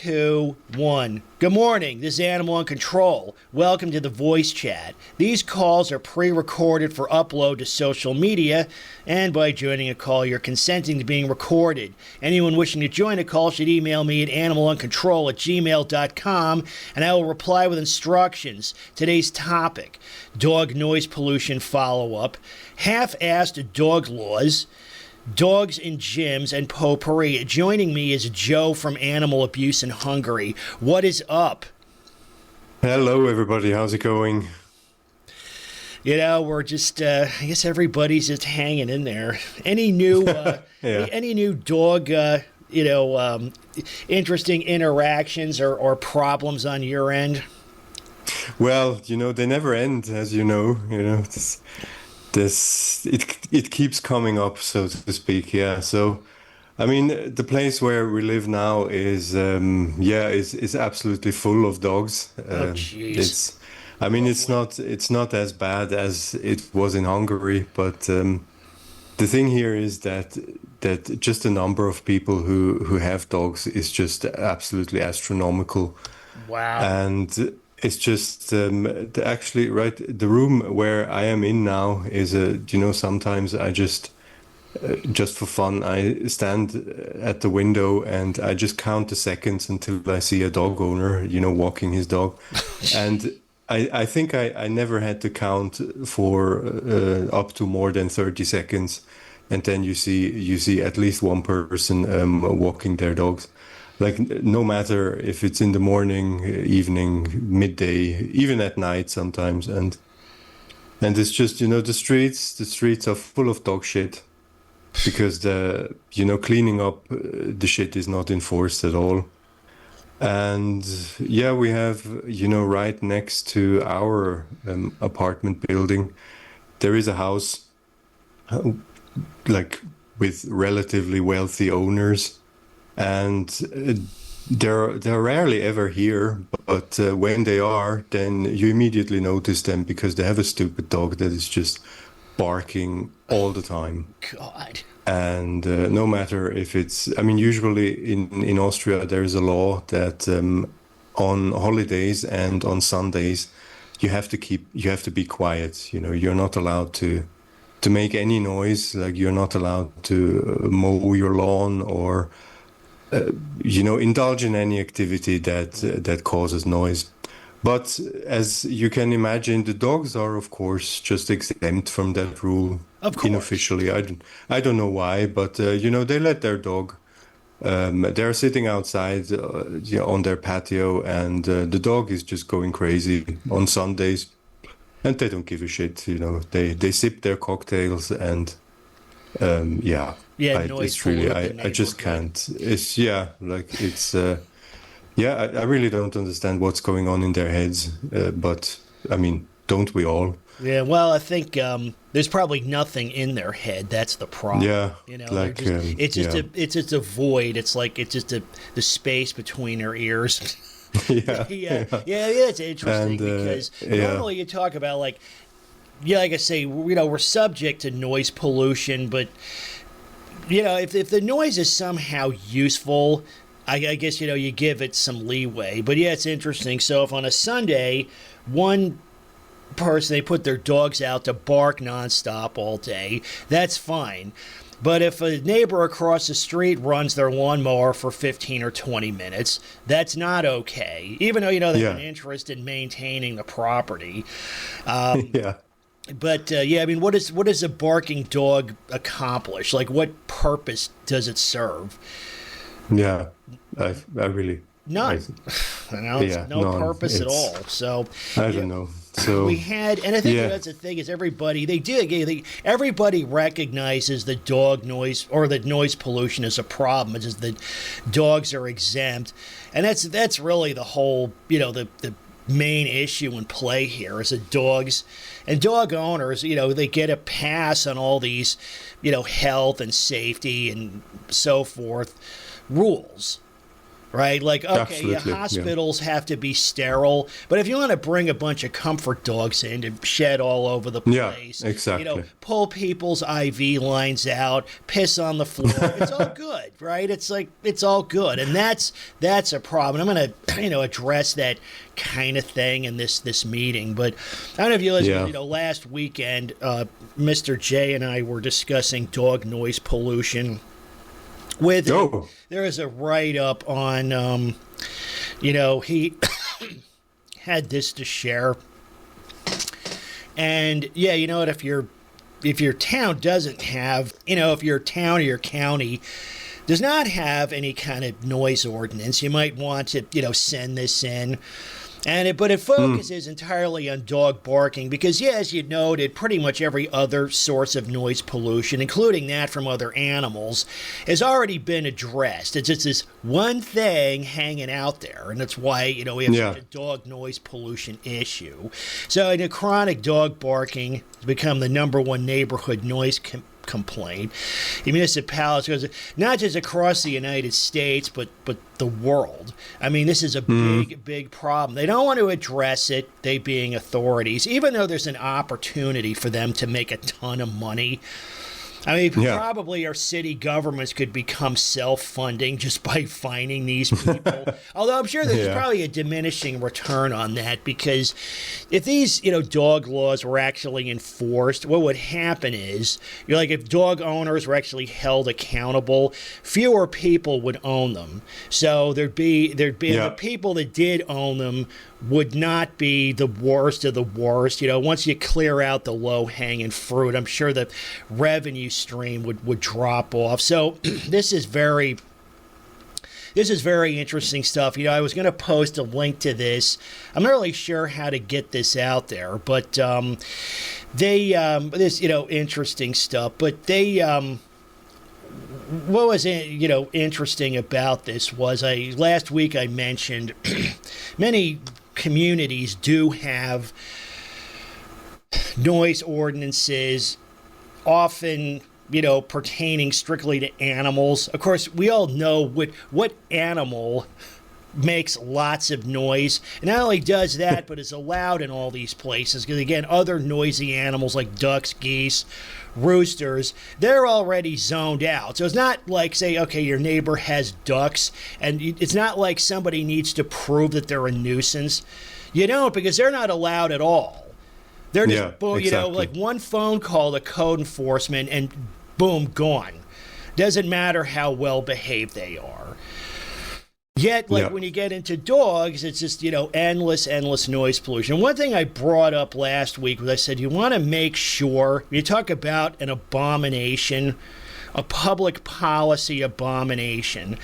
2, 1. Good morning. This is Animal on Control. Welcome to the voice chat. These calls are pre-recorded for upload to social media, and by joining a call, you're consenting to being recorded. Anyone wishing to join a call should email me at animaloncontrol@gmail.com, and I will reply with instructions. Today's topic, dog noise pollution follow-up, half-assed dog laws, dogs in gyms, and potpourri. Joining me is Joe from Animal Abuse in Hungary. What is up? Hello, everybody. How's it going? You know, we're just, I guess everybody's just hanging in there. Any new, any new dog, interesting interactions or problems on your end? Well, they never end, as you know. It keeps coming up, so to speak. Yeah. So, I mean, the place where we live now is absolutely full of dogs. Oh, jeez. It's not as bad as it was in Hungary, but the thing here is that just the number of people who have dogs is just absolutely astronomical. Wow. And it's just actually, right, the room where I am in now is sometimes I just for fun, I stand at the window and I just count the seconds until I see a dog owner, walking his dog. And I think I never had to count for up to more than 30 seconds. And then you see at least one person walking their dogs. Like, no matter if it's in the morning, evening, midday, even at night sometimes. And it's just, the streets are full of dog shit because cleaning up the shit is not enforced at all. And yeah, we have, right next to our apartment building, there is a house like with relatively wealthy owners. And they're rarely ever here, but when they are, then you immediately notice them because they have a stupid dog that is just barking all the time. God. And no matter if it's, usually in Austria, there is a law that on holidays and on Sundays, you have to be quiet. You're not allowed to make any noise. Like, you're not allowed to mow your lawn or indulge in any activity that causes noise. But as you can imagine, the dogs are, of course, just exempt from that rule. Of course. Unofficially. I don't know why, but they let their dog. They're sitting outside on their patio, and the dog is just going crazy on Sundays, and they don't give a shit. They sip their cocktails and it's really, I just can't. It's, I really don't understand what's going on in their heads. But, don't we all? Yeah, well, I think there's probably nothing in their head. That's the problem. Yeah, it's just a void. It's like the space between their ears. It's interesting because normally you talk about like I say, we're subject to noise pollution, but if the noise is somehow useful, I guess you give it some leeway. But yeah, it's interesting. So if on a Sunday, one person, they put their dogs out to bark nonstop all day, that's fine. But if a neighbor across the street runs their lawnmower for 15 or 20 minutes, that's not okay, even though they have an interest in maintaining the property. But what does a barking dog accomplish? Like, what purpose does it serve? Yeah, I really none. No purpose at all. So I don't know. So we had, and I think that's the thing is everybody everybody recognizes the dog noise or the noise pollution as a problem. It's just that dogs are exempt, and that's really the whole the main issue in play here is that dogs and dog owners, they get a pass on all these, health and safety and so forth rules, right? Like, okay, Absolutely, hospitals have to be sterile, but if you want to bring a bunch of comfort dogs in to shed all over the place, exactly. Pull people's IV lines out, piss on the floor, it's all good, right? It's like, it's all good. And that's a problem. I'm going to, address that kind of thing in this meeting. But I don't know if you listened, last weekend, Mr. J and I were discussing dog noise pollution. There is a write-up on, he had this to share. And, what, if your town doesn't have, if your town or your county does not have any kind of noise ordinance, you might want to, send this in. But it focuses entirely on dog barking because, as you noted, pretty much every other source of noise pollution, including that from other animals, has already been addressed. It's just this one thing hanging out there, and that's why, we have such a dog noise pollution issue. So, chronic dog barking has become the number one neighborhood noise complaint. The municipalities, not just across the United States, but the world. I mean, this is a big problem. They don't want to address it, they being authorities, even though there's an opportunity for them to make a ton of money. I mean, probably our city governments could become self-funding just by fining these people. Although I'm sure there's probably a diminishing return on that, because if these, dog laws were actually enforced, what would happen is, if dog owners were actually held accountable, fewer people would own them. So there'd be the people that did own them would not be the worst of the worst. Once you clear out the low-hanging fruit, I'm sure the revenue stream would drop off. So this is very interesting stuff. I was going to post a link to this. I'm not really sure how to get this out there, but this interesting stuff. But what was interesting about this was last week I mentioned many communities do have noise ordinances, often pertaining strictly to animals. Of course, we all know what animal makes lots of noise, and not only does that, but is allowed in all these places, because again, other noisy animals like ducks, geese, roosters, they're already zoned out. So it's not like, say, okay, your neighbor has ducks, and it's not like somebody needs to prove that they're a nuisance. You don't, because they're not allowed at all. They're just, like one phone call to code enforcement and boom, gone. Doesn't matter how well behaved they are. Yet, when you get into dogs, it's just, endless noise pollution. One thing I brought up last week was I said, you want to make sure, you talk about an abomination, a public policy abomination,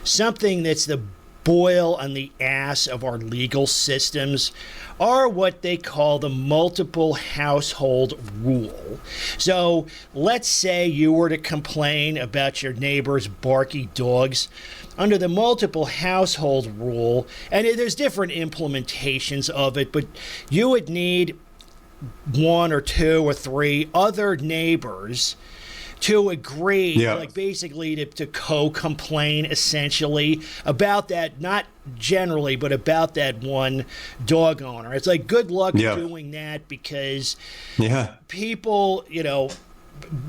something that's the boil on the ass of our legal systems, are what they call the multiple household rule. So let's say you were to complain about your neighbor's barky dogs. Under the multiple household rule, and there's different implementations of it, but you would need one or two or three other neighbors to agree, basically to co-complain essentially about that, not generally, but about that one dog owner. It's like, good luck doing that, because people,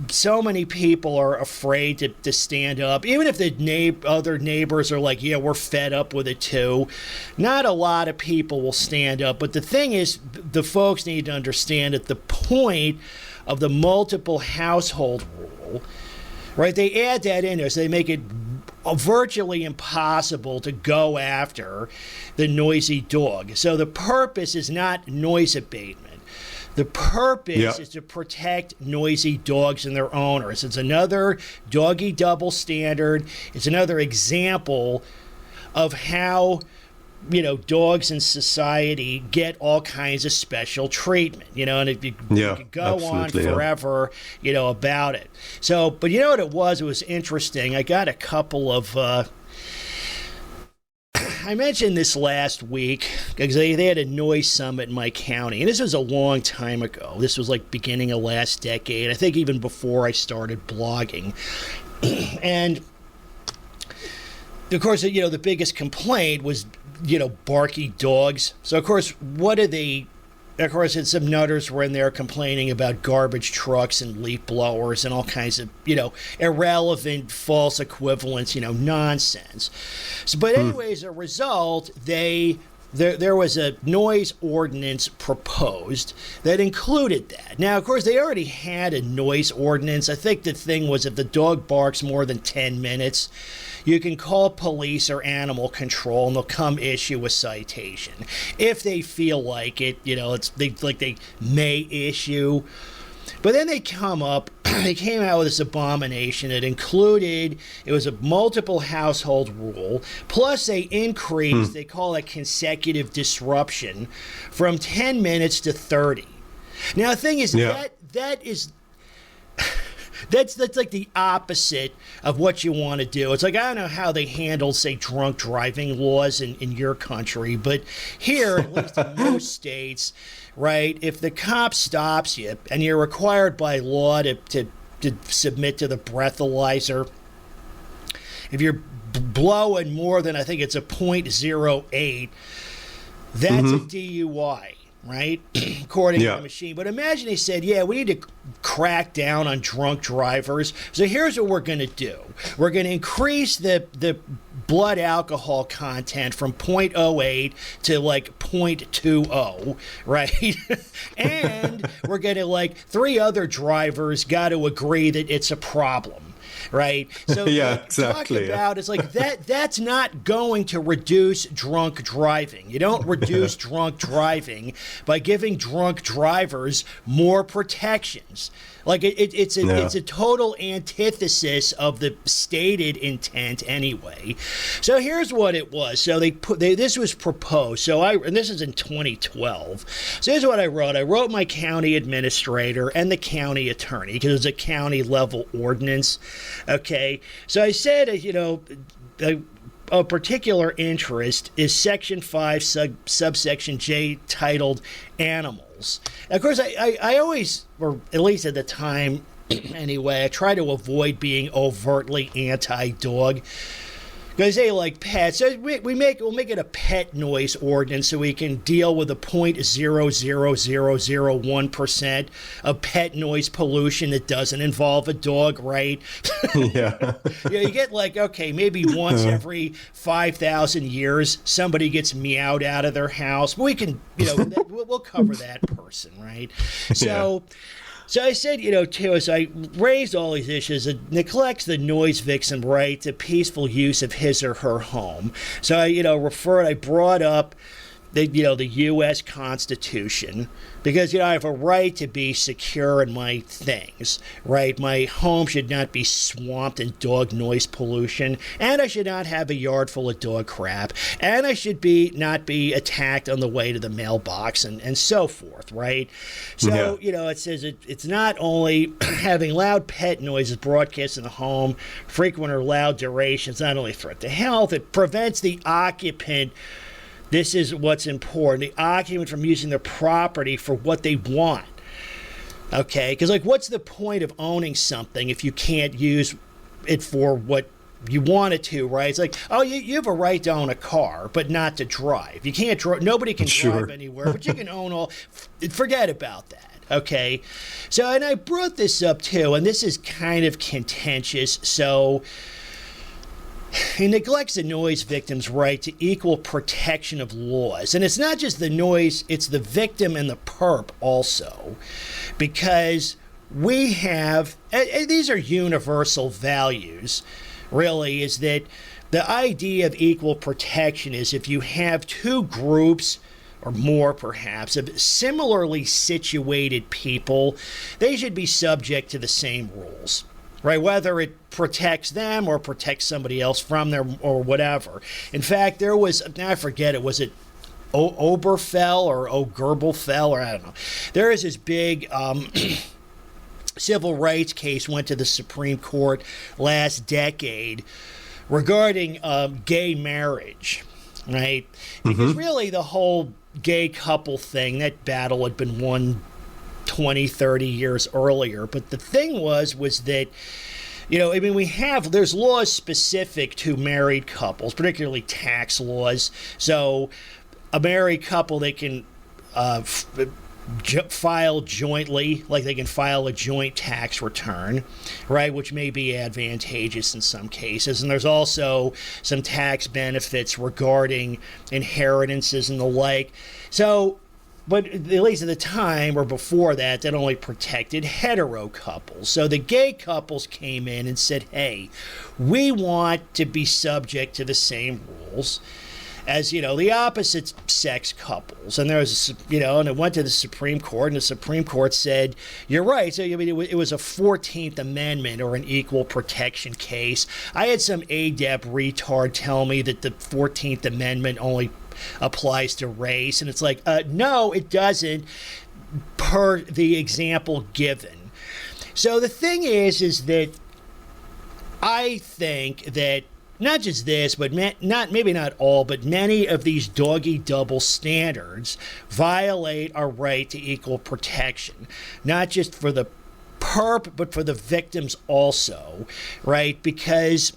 so many people are afraid to stand up. Even if the other neighbors are like, we're fed up with it too, not a lot of people will stand up. But the thing is, the folks need to understand that the point of the multiple household rule, right, they add that in there, so they make it virtually impossible to go after the noisy dog. So the purpose is not noise abatement. The purpose is to protect noisy dogs and their owners. It's another doggy double standard. It's another example of how, dogs in society get all kinds of special treatment, and if you could go on forever, about it. So, but you know what it was? It was interesting. I got a couple of, I mentioned this last week because they had a noise summit in my county, and this was a long time ago. This was like beginning of last decade, I think even before I started blogging. And of course, the biggest complaint was, barky dogs. So, of course, what are they? Of course, and some nutters were in there complaining about garbage trucks and leaf blowers and all kinds of, irrelevant, false equivalents, nonsense. So, but anyways, as a result, there was a noise ordinance proposed that included that. Now, of course, they already had a noise ordinance. I think the thing was if the dog barks more than 10 minutes, you can call police or animal control, and they'll come issue a citation. If they feel like it, they may issue. But then they came out with this abomination. It was a multiple household rule, plus they increased, they call it consecutive disruption, from 10 minutes to 30. Now, the thing is, that's like the opposite of what you want to do. It's like, I don't know how they handle, say, drunk driving laws in your country, but here, at least in most states, right, if the cop stops you and you're required by law to submit to the breathalyzer, if you're blowing more than, I think it's a .08, that's a DUI. Right? According to the machine. But imagine they said, we need to crack down on drunk drivers. So here's what we're going to do. We're going to increase the blood alcohol content from .08 to like .20, right? And we're going to 3 other drivers got to agree that it's a problem. Right. So exactly. Talk about it's like that's not going to reduce drunk driving. You don't reduce drunk driving by giving drunk drivers more protections. Like it's a total antithesis of the stated intent anyway. So here's what it was. So this was proposed. And this is in 2012. So here's what I wrote. I wrote my county administrator and the county attorney because it was a county level ordinance. Okay. So I said, a particular interest is Section 5, subsection J, titled Animals. Of course, I always, or at least at the time anyway, I try to avoid being overtly anti-dog. Because they like pets. So we'll make it a pet noise ordinance so we can deal with the 0.00001% of pet noise pollution that doesn't involve a dog, right? Yeah. You get maybe once every 5,000 years somebody gets meowed out of their house. But we can, we'll cover that person, right? So I said, too, as I raised all these issues, it neglects the noise victim right to peaceful use of his or her home. So I brought up the U.S. Constitution because, I have a right to be secure in my things, right? My home should not be swamped in dog noise pollution, and I should not have a yard full of dog crap, and I should not be attacked on the way to the mailbox and so forth, right? So, it says it's not only having loud pet noises broadcast in the home, frequent or loud durations, not only a threat to health, it prevents the occupant. This is what's important. The occupant from using their property for what they want. Okay? Because, what's the point of owning something if you can't use it for what you want it to, right? It's like, you have a right to own a car, but not to drive. You can't drive. Nobody can drive anywhere, but you can own all. Forget about that. Okay? So, and I brought this up, too, and this is kind of contentious. So, he neglects the noise victim's right to equal protection of laws. And it's not just the noise, it's the victim and the perp also. Because we have, and these are universal values, really, is that the idea of equal protection is if you have two groups, or more perhaps, of similarly situated people, they should be subject to the same rules. Right, whether it protects them or protects somebody else from them or whatever. In fact, there was, now I forget was it Oberfell or Ogerbelfell, or I don't know. There is this big civil rights case went to the Supreme Court last decade regarding gay marriage, right? Because really the whole gay couple thing, that battle had been won 20, 30 years earlier. But the thing was that I mean, there's laws specific to married couples, particularly tax laws. So a married couple, they can file jointly, like they can file a joint tax return, right, which may be advantageous in some cases. And there's also some tax benefits regarding inheritances and the like. So, but at least at the time or before that, that only protected hetero couples. So the gay couples came in and said, hey, we want to be subject to the same rules as, the opposite sex couples. And there was, and it went to the Supreme Court, and the Supreme Court said, you're right. So, I mean, it was a 14th Amendment or an equal protection case. I had some ADEP retard tell me that the 14th Amendment only applies to race. And it's like, no, it doesn't, per the example given. So the thing is that I think that not just this, but maybe not all, but many of these doggy double standards violate our right to equal protection, not just for the perp, but for the victims also, right? Because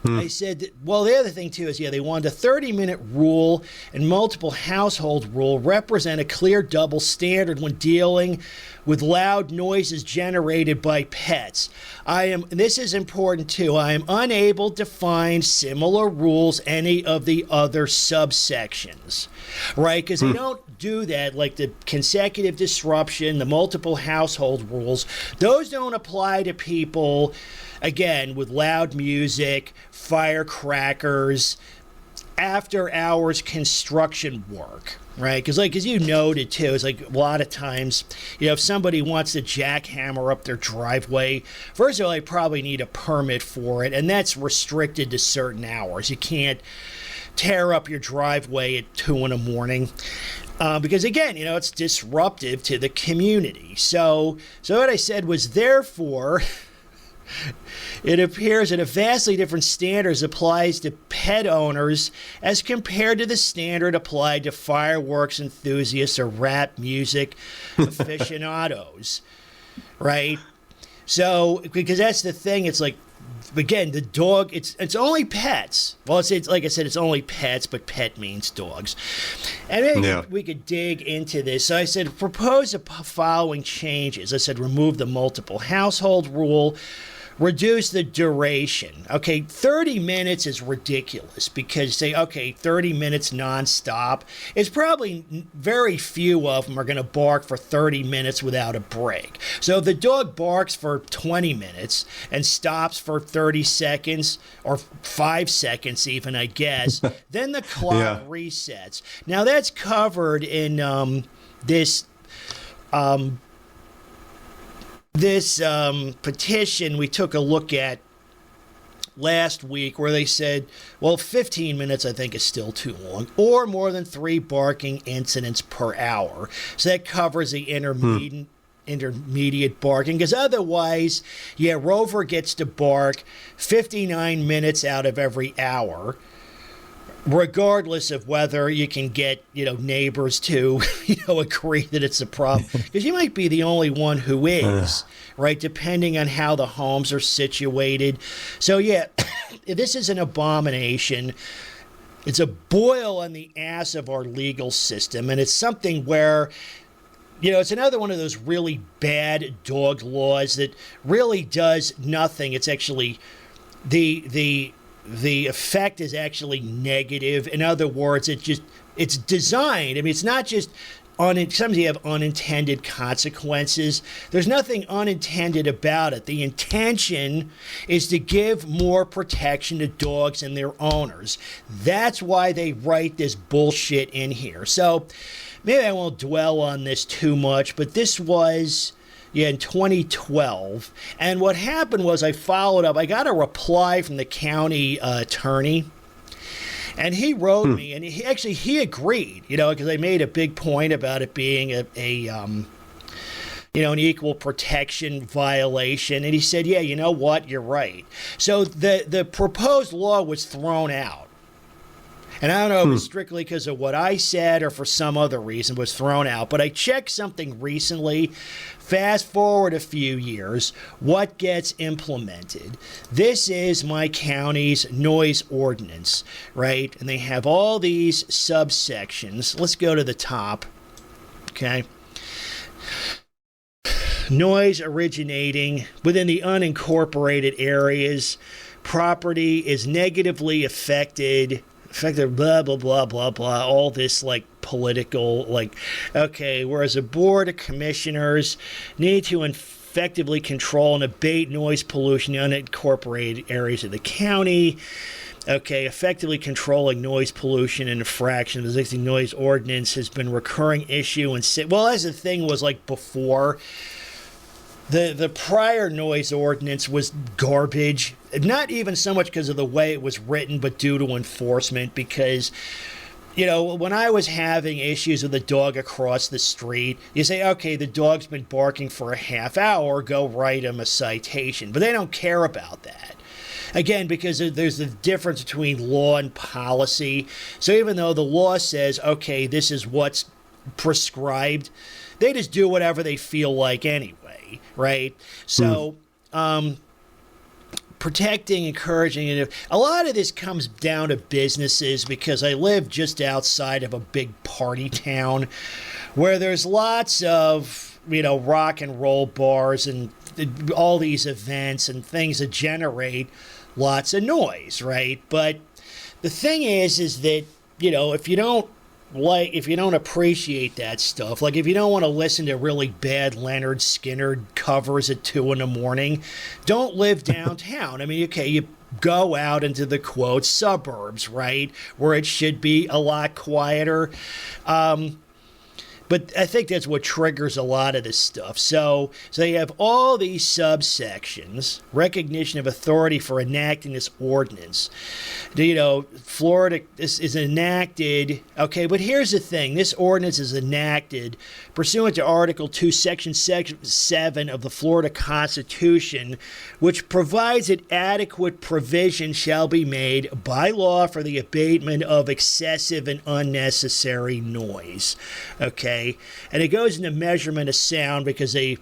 I said, the other thing, too, is, they wanted a 30-minute rule and multiple household rule represent a clear double standard when dealing with loud noises generated by pets. This is important, too, I am unable to find similar rules any of the other subsections, right? Because they don't do that, like the consecutive disruption, the multiple household rules. Those don't apply to people, again, with loud music, firecrackers, after-hours construction work, right? Because, as you noted, too, it's like a lot of times, if somebody wants to jackhammer up their driveway, first of all, they probably need a permit for it, and that's restricted to certain hours. You can't tear up your driveway at 2 in the morning. Because, again, it's disruptive to the community. So what I said was, therefore, it appears that a vastly different standard applies to pet owners as compared to the standard applied to fireworks enthusiasts or rap music aficionados, right? So, because that's the thing, it's like, again, the dog, it's only pets. Well, it's like I said, it's only pets, but pet means dogs. And maybe we could dig into this. So I said, propose the following changes. I said, remove the multiple household rule, reduce the duration. Okay, 30 minutes is ridiculous because 30 minutes nonstop. It's probably very few of them are going to bark for 30 minutes without a break. So if the dog barks for 20 minutes and stops for 30 seconds or 5 seconds even, I guess, then the clock resets. Now that's covered in this petition we took a look at last week where they said, 15 minutes I think is still too long, or more than 3 barking incidents per hour. So that covers the intermediate barking, because otherwise, Rover gets to bark 59 minutes out of every hour, regardless of whether you can get, neighbors to, agree that it's a problem. Because you might be the only one who is, right, depending on how the homes are situated. So, this is an abomination. It's a boil on the ass of our legal system. And it's something where, it's another one of those really bad dog laws that really does nothing. It's actually the effect is actually negative. In other words, it's designed. I mean, it's not just sometimes you have unintended consequences. There's nothing unintended about it. The intention is to give more protection to dogs and their owners. That's why they write this bullshit in here. So maybe I won't dwell on this too much, but this was in 2012. And what happened was I followed up. I got a reply from the county attorney. And he wrote me, and he agreed, because I made a big point about it being an equal protection violation. And he said, you know what, you're right. So the proposed law was thrown out. And I don't know if it's strictly because of what I said or for some other reason was thrown out, but I checked something recently. Fast forward a few years, what gets implemented? This is my county's noise ordinance, right? And they have all these subsections. Let's go to the top, okay? Noise originating within the unincorporated areas. Property is negatively affected, blah, blah, blah, blah, blah, all this, like, political, like, okay, whereas a board of commissioners need to effectively control and abate noise pollution in unincorporated areas of the county. Okay, effectively controlling noise pollution and infraction of the existing noise ordinance has been a recurring issue. Well, as the thing was, like, before, the prior noise ordinance was garbage, not even so much because of the way it was written, but due to enforcement, because, you know, when I was having issues with the dog across the street, you say, okay, the dog's been barking for a half hour, go write him a citation. But they don't care about that. Again, because there's a difference between law and policy. So even though the law says, okay, this is what's prescribed, they just do whatever they feel like anyway, right? So, protecting, encouraging, and a lot of this comes down to businesses, because I live just outside of a big party town where there's lots of, you know, rock and roll bars and all these events and things that generate lots of noise, right? But the thing is that, you know, if you don't appreciate that stuff, like if you don't want to listen to really bad Leonard Skinner covers at 2 a.m, don't live downtown. I mean, okay, you go out into the, quote, suburbs, right, where it should be a lot quieter. But I think that's what triggers a lot of this stuff. So you have all these subsections, recognition of authority for enacting this ordinance. You know, Florida is enacted. Okay, but here's the thing. This ordinance is enacted pursuant to Article 2, Section 7 of the Florida Constitution, which provides that adequate provision shall be made by law for the abatement of excessive and unnecessary noise. Okay. And it goes into measurement of sound, because a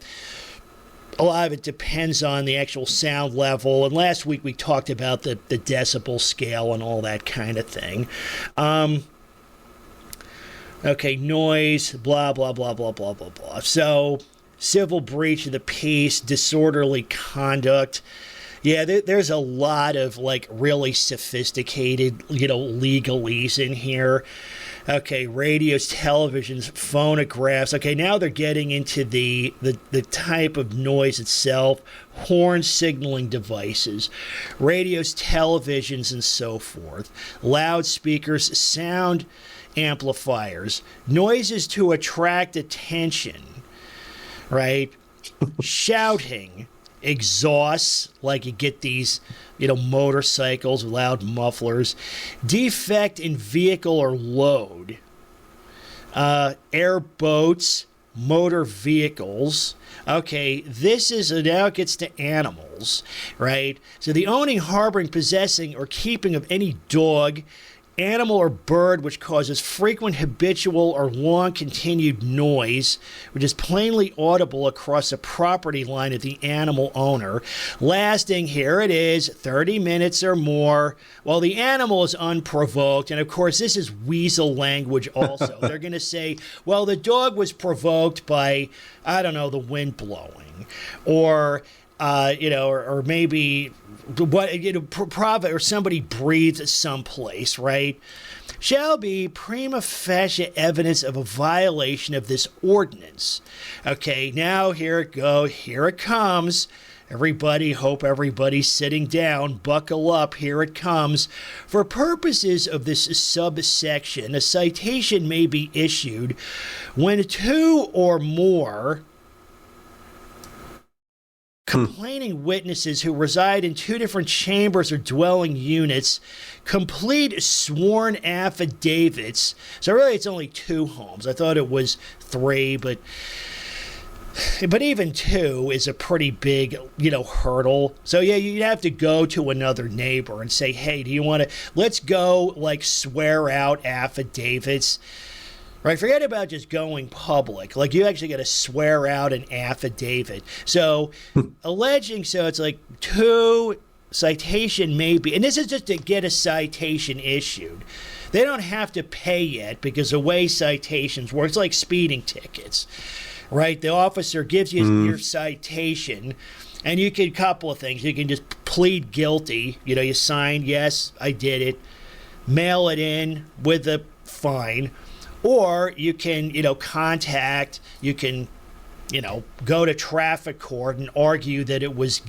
lot of it depends on the actual sound level. And last week we talked about the decibel scale and all that kind of thing. Okay, noise, blah, blah, blah, blah, blah, blah, blah. So, civil breach of the peace, disorderly conduct. Yeah, there's a lot of, like, really sophisticated, you know, legalese in here. Okay, radios, televisions, phonographs. Okay, now they're getting into the type of noise itself, horn signaling devices, radios, televisions, and so forth, loudspeakers, sound amplifiers, noises to attract attention, right? Shouting, exhausts, like you get these, you know, motorcycles with loud mufflers, defect in vehicle or load, airboats, motor vehicles. Okay, this is, now it gets to animals, right? So the owning, harboring, possessing, or keeping of any dog, animal, or bird which causes frequent, habitual, or long continued noise, which is plainly audible across a property line of the animal owner, lasting, here it is, 30 minutes or more, while the animal is unprovoked. And of course, this is weasel language also. They're going to say, well, the dog was provoked by, I don't know, the wind blowing, or you know, or maybe what, you know, or somebody breathed someplace, right? Shall be prima facie evidence of a violation of this ordinance. Okay, now here it comes. Everybody, hope everybody's sitting down, buckle up, here it comes. For purposes of this subsection, a citation may be issued when 2 or more complaining witnesses who reside in 2 different chambers or dwelling units complete sworn affidavits. So really it's only 2 homes. I thought it was 3, but But even 2 is a pretty big, hurdle. So yeah, you'd have to go to another neighbor and say, hey, do you want to, let's go like swear out affidavits, right? Forget about just going public. Like you actually got to swear out an affidavit. So alleging, so it's like 2 citation maybe, and this is just to get a citation issued. They don't have to pay yet because the way citations work, it's like speeding tickets. Right, the officer gives you your citation, and you can couple of things. You can just plead guilty. You sign, yes, I did it. Mail it in with a fine, or you can, contact. You can, go to traffic court and argue that it was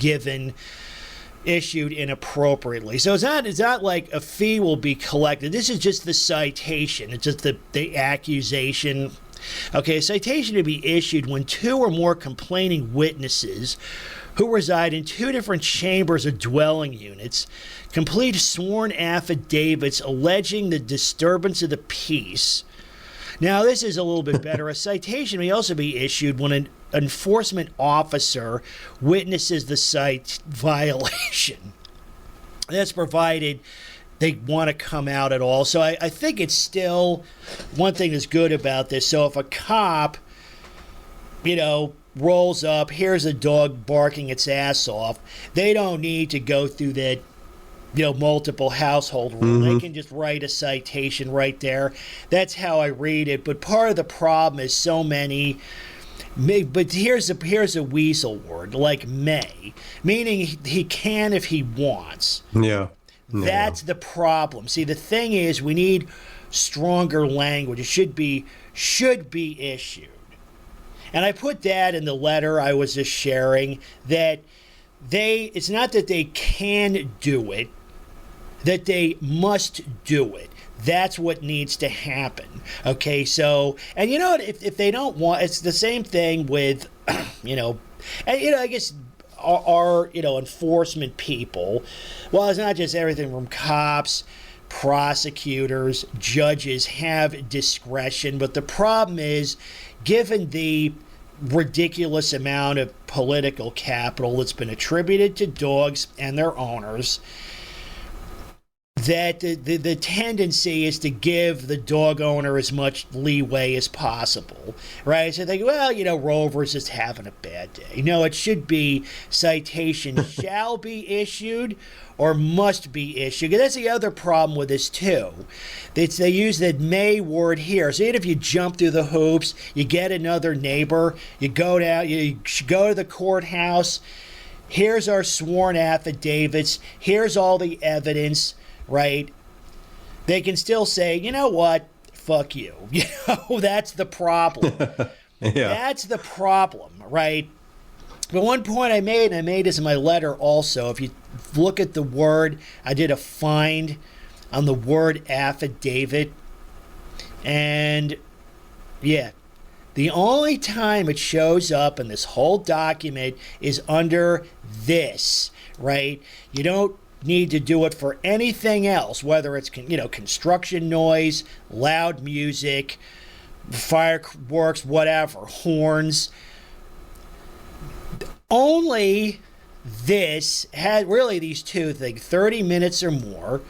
issued inappropriately. So it's not like a fee will be collected. This is just the citation. It's just the accusation. Okay, a citation to be issued when 2 or more complaining witnesses who reside in 2 different chambers or dwelling units complete sworn affidavits alleging the disturbance of the peace. Now, this is a little bit better. A citation may also be issued when an enforcement officer witnesses the site violation. That's provided they want to come out at all. So I think it's still one thing that's good about this. So if a cop, rolls up, here's a dog barking its ass off, they don't need to go through that, multiple household rule. They can just write a citation right there. That's how I read it. But part of the problem is so many. But here's a weasel word, like may, meaning he can if he wants. Yeah. That's the problem. See, the thing is, we need stronger language. It should be issued. And I put that in the letter I was just sharing, that it's not that they can do it, that they must do it. That's what needs to happen. Okay, so, and you know what, if they don't want, it's the same thing with, and I guess our enforcement people. Well, it's not just everything from cops, prosecutors, judges have discretion, but the problem is, given the ridiculous amount of political capital that's been attributed to dogs and their owners, that the tendency is to give the dog owner as much leeway as possible, right? So they go, well, Rover's just having a bad day. No, it should be citation shall be issued or must be issued. And that's the other problem with this, too. They use that may word here. So even if you jump through the hoops, you get another neighbor, you go down, you go to the courthouse, here's our sworn affidavits, here's all the evidence, right? They can still say, you know what, fuck you. That's the problem. Yeah. That's the problem, right? But one point I made this in my letter also, if you look at the word, I did a find on the word affidavit, and yeah, the only time it shows up in this whole document is under this, right? You don't need to do it for anything else, whether it's construction noise, loud music, fireworks, whatever, horns. Only this had really these two things, 30 minutes or more,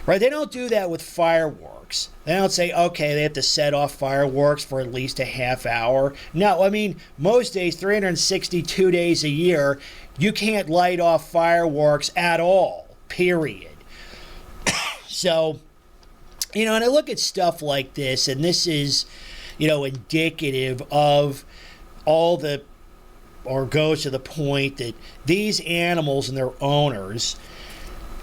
right? They don't do that with fireworks. They don't say, okay, they have to set off fireworks for at least a half hour. No, I mean, most days, 362 days a year, you can't light off fireworks at all, period. So, and I look at stuff like this, and this is, indicative of all the, or goes to the point that these animals and their owners,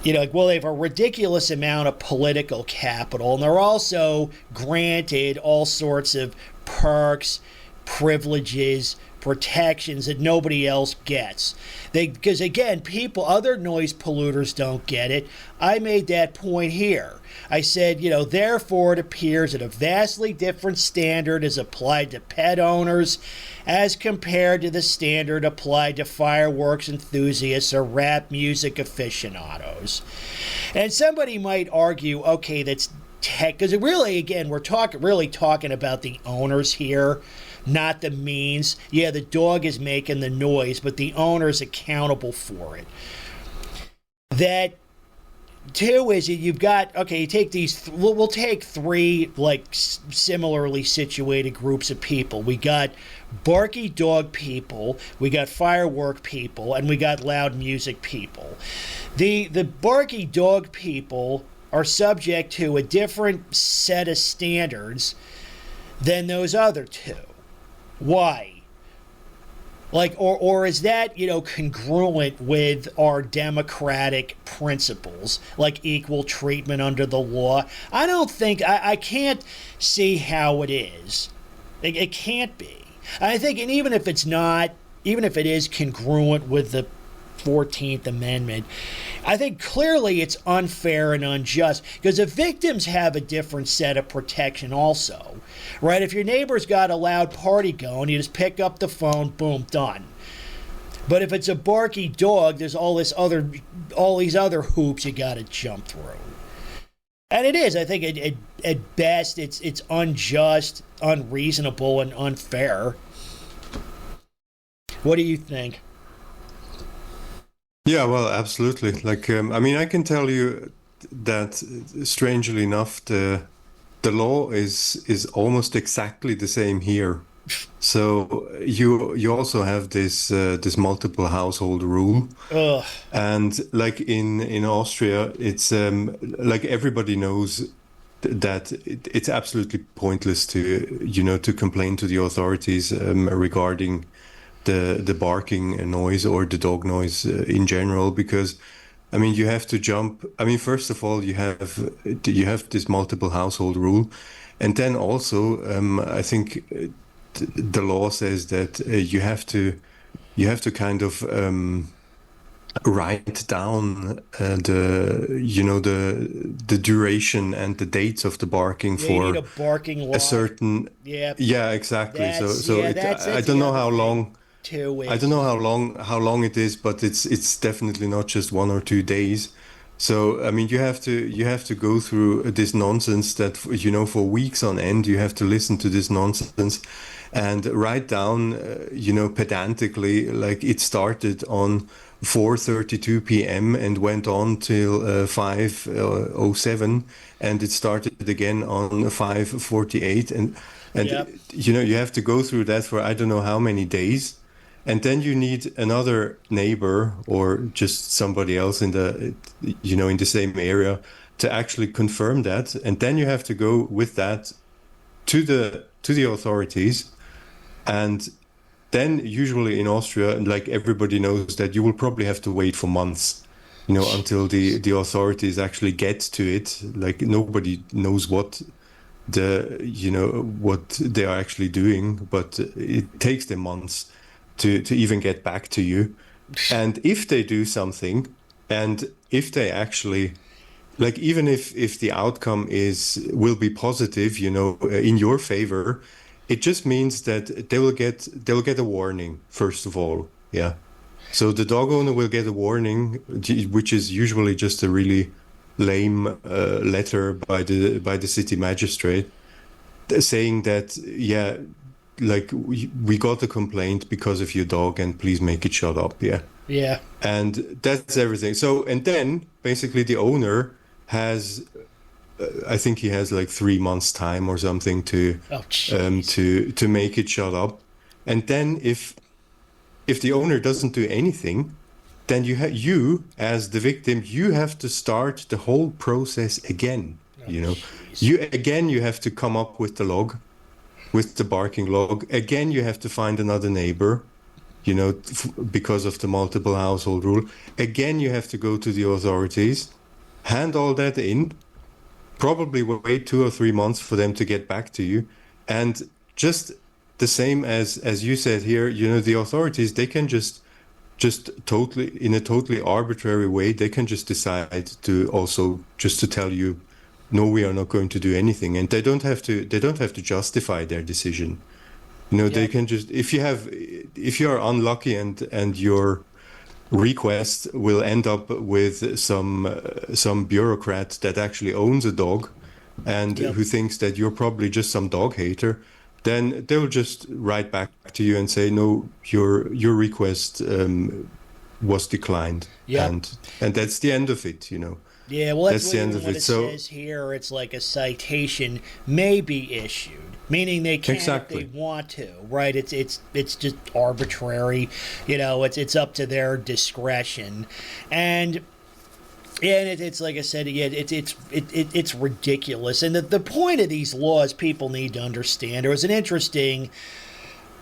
they have a ridiculous amount of political capital, and they're also granted all sorts of perks, privileges, protections that nobody else gets. Because again, other noise polluters don't get it. I made that point here. I said, therefore it appears that a vastly different standard is applied to pet owners as compared to the standard applied to fireworks enthusiasts or rap music aficionados. And somebody might argue, okay, that's tech, because really, again, we're talking about the owners here. not the means. Yeah, the dog is making the noise, but the owner's accountable for it. That two is you've got, okay, you take these, we'll take three like similarly situated groups of people. We got barky dog people, we got firework people, and we got loud music people. The barky dog people are subject to a different set of standards than those other two. Why? Like, or is that, congruent with our democratic principles, like equal treatment under the law? I don't think, I can't see how it is. It can't be. I think, and even if it's not, even if it is congruent with the 14th Amendment, I think clearly it's unfair and unjust because the victims have a different set of protection also, right? If your neighbor's got a loud party going, you just pick up the phone, boom, done. But if it's a barky dog, there's all these other hoops you got to jump through. And it is, I think, at best, it's unjust, unreasonable, and unfair. What do you think? Yeah, well, absolutely. Like, I can tell you that, strangely enough, the law is almost exactly the same here. So you also have this multiple household rule. Ugh. And like in Austria, it's like everybody knows that it's absolutely pointless to complain to the authorities regarding the barking noise or the dog noise in general, because you have to jump. First of all, you have this multiple household rule, and then also I think the law says that you have to kind of write down the duration and the dates of the barking for you need a barking law. A certain exactly. I don't know how long. I don't know how long it is, but it's definitely not just 1 or 2 days. So you have to go through this nonsense that for weeks on end you have to listen to this nonsense and write down pedantically, like it started on 4:32 p.m. and went on till 5:07, and it started again on 5:48, and Yep. You have to go through that for I don't know how many days. And then you need another neighbor or just somebody else in the same area to actually confirm that. And then you have to go with that to the authorities. And then usually in Austria, like everybody knows that you will probably have to wait for months, until the authorities actually get to it. Like nobody knows what what they are actually doing, but it takes them months to even get back to you. And if they do something, and if they actually, like, even if the outcome will be positive, in your favor, it just means that they'll get a warning, first of all. Yeah. So the dog owner will get a warning, which is usually just a really lame letter by the city magistrate saying that, yeah, like we got a complaint because of your dog and please make it shut up. Yeah. And that's everything. So, and then basically the owner has I think he has like 3 months time or something to make it shut up. And then if the owner doesn't do anything, then you as the victim, you have to start the whole process again. You have to come up with the log, with the barking log. Again, you have to find another neighbor, because of the multiple household rule. Again, you have to go to the authorities, hand all that in, probably wait 2 or 3 months for them to get back to you. And just the same as you said here, the authorities, they can just totally, in a totally arbitrary way, they can just decide to also just to tell you, no, we are not going to do anything. And they don't have to justify their decision. They can just, if you are unlucky and your request will end up with some bureaucrat that actually owns a dog and who thinks that you're probably just some dog hater, then they will just write back to you and say, no, your request was declined. Yep. And that's the end of it, you know. Yeah, well, that's the end of what it. it So says here. It's like a citation may be issued, meaning they can exactly. if they want to, right? It's just arbitrary, you know. It's up to their discretion, and it's like I said, yeah, it's ridiculous. And the point of these laws, people need to understand. There was an interesting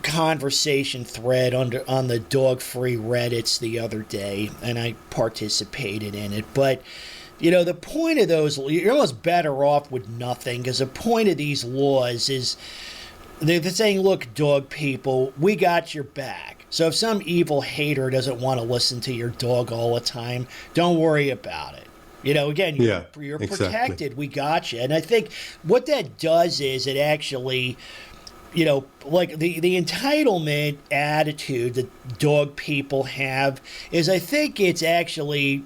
conversation thread on the dog-free Reddits the other day, and I participated in it, but. You know, the point of those, you're almost better off with nothing, because the point of these laws is they're saying, look, dog people, we got your back. So if some evil hater doesn't want to listen to your dog all the time, don't worry about it. You know, again, you're protected. Exactly. We got you. And I think what that does is it actually, you know, like the entitlement attitude that dog people have is, I think it's actually...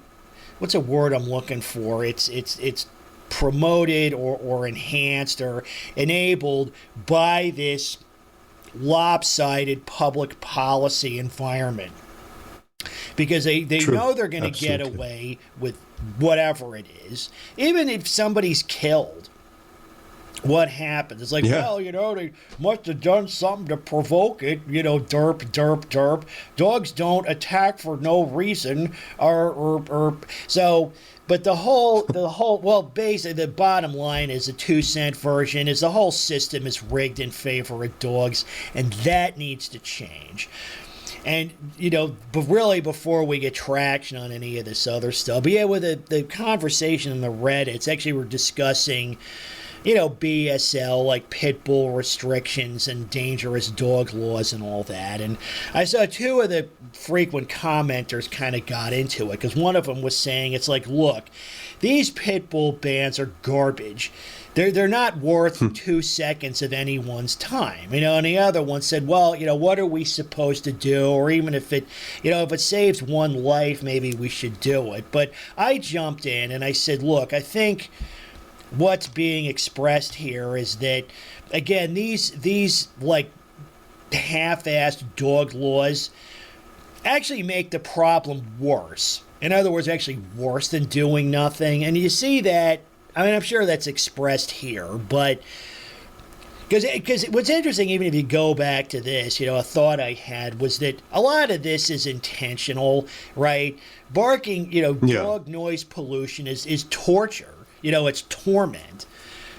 what's a word I'm looking for? It's promoted or enhanced or enabled by this lopsided public policy environment. Because they know they're going to get away with whatever it is. Even if somebody's killed, what happens? It's like, well, you know, they must have done something to provoke it. You know, derp, derp, derp. Dogs don't attack for no reason. So, but the whole, well, basically, the bottom line is the 2-cent version is the whole system is rigged in favor of dogs, and that needs to change. And, you know, but really before we get traction on any of this other stuff, but yeah, with the conversation in the Reddits, actually we're discussing, you know, BSL, like pit bull restrictions and dangerous dog laws and all that. And I saw two of the frequent commenters kind of got into it, because one of them was saying, it's like, look, these pit bull bans are garbage. They're not worth 2 seconds of anyone's time, you know. And the other one said, well, you know, what are we supposed to do? Or even if it, you know, if it saves one life, maybe we should do it. But I jumped in and I said, look, I think what's being expressed here is that, again, these like half-assed dog laws actually make the problem worse. In other words, actually worse than doing nothing. And you see that, I mean, I'm sure that's expressed here, but because what's interesting, even if you go back to this, you know, a thought I had was that a lot of this is intentional, right? Barking, you know, dog noise pollution is torture. You know, it's torment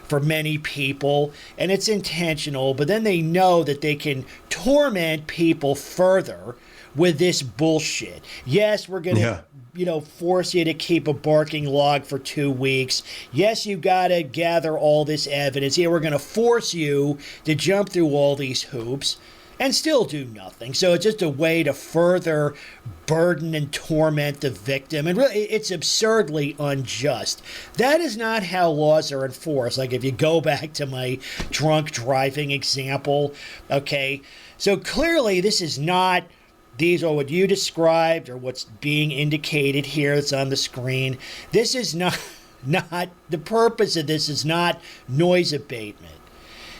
for many people, and it's intentional, but then they know that they can torment people further with this bullshit. Yes, we're going to, you know, force you to keep a barking log for 2 weeks. Yes, you got to gather all this evidence. Yeah, we're going to force you to jump through all these hoops and still do nothing. So it's just a way to further burden and torment the victim. And really, it's absurdly unjust. That is not how laws are enforced. Like if you go back to my drunk driving example, okay? So clearly this is not, these are what you described or what's being indicated here that's on the screen. This is not the purpose of this is not noise abatement.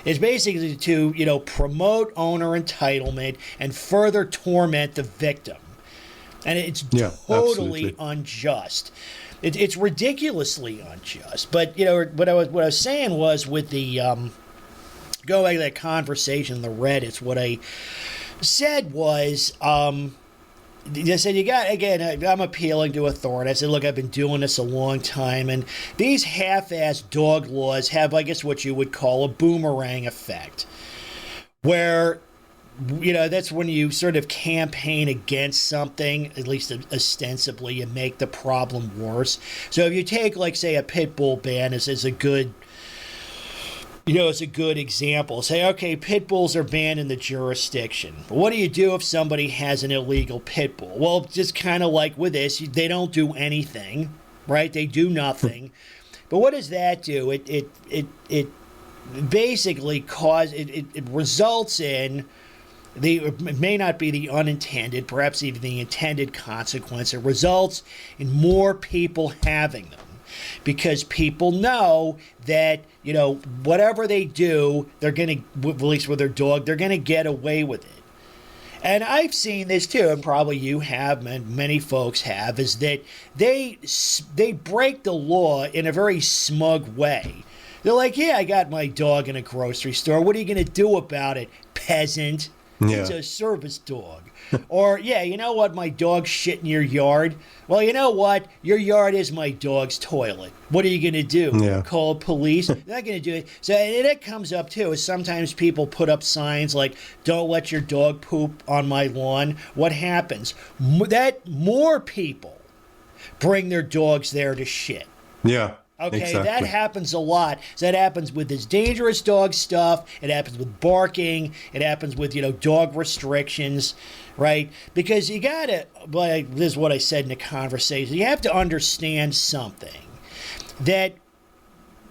It's basically to, you know, promote owner entitlement and further torment the victim. And it's totally unjust. It's ridiculously unjust. But, you know, what I was saying was with the, go back to that conversation in the Reddits, what I said was, I said, you got, again, I'm appealing to authority. I said, look, I've been doing this a long time, and these half-assed dog laws have, I guess, what you would call a boomerang effect, where, you know, that's when you sort of campaign against something, at least ostensibly, you make the problem worse. So if you take, like, say, a pit bull ban as a good, you know, it's a good example. Say, okay, pit bulls are banned in the jurisdiction. But what do you do if somebody has an illegal pit bull? Well, just kind of like with this, they don't do anything, right? They do nothing. But what does that do? It basically it results in it may not be the unintended, perhaps even the intended consequence. It results in more people having them. because people know that, whatever they do, they're going to, at least with their dog, they're going to get away with it. And I've seen this too, and probably you have, and many folks have, is that they break the law in a very smug way. They're like, yeah, I got my dog in a grocery store. What are you going to do about it, peasant? Yeah. It's a service dog. Or, yeah, you know what? My dog's shit in your yard. Well, you know what? Your yard is my dog's toilet. What are you going to do? Yeah. Call police? They're not going to do it. So and it comes up, too, is sometimes people put up signs like, don't let your dog poop on my lawn. What happens? That more people bring their dogs there to shit. Yeah. Okay, exactly. That happens a lot. So that happens with this dangerous dog stuff. It happens with barking. It happens with, dog restrictions, right? Because you got to, this is what I said in the conversation, you have to understand something, that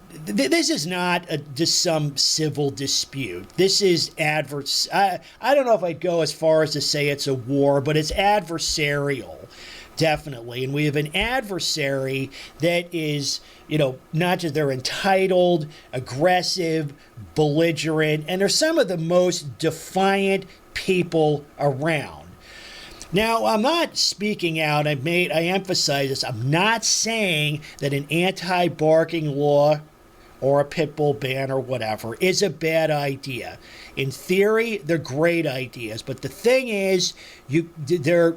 this is not just some civil dispute. This is I don't know if I'd go as far as to say it's a war, but it's adversarial. Definitely. And we have an adversary that is, not just they're entitled, aggressive, belligerent, and they're some of the most defiant people around. Now, I'm not speaking out. I emphasize this. I'm not saying that an anti-barking law or a pit bull ban or whatever is a bad idea. In theory, they're great ideas. But the thing is, they're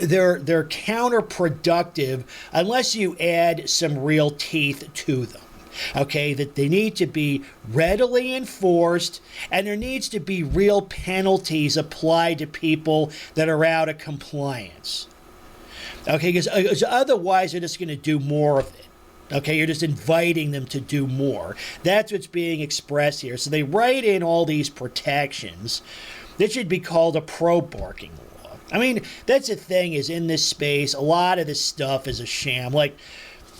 counterproductive unless you add some real teeth to them. Okay, that they need to be readily enforced, and there needs to be real penalties applied to people that are out of compliance. Okay, because otherwise they're just going to do more of it. Okay, you're just inviting them to do more. That's what's being expressed here. So they write in all these protections. This should be called a pro-barking law. I mean, that's the thing, is in this space, a lot of this stuff is a sham. Like,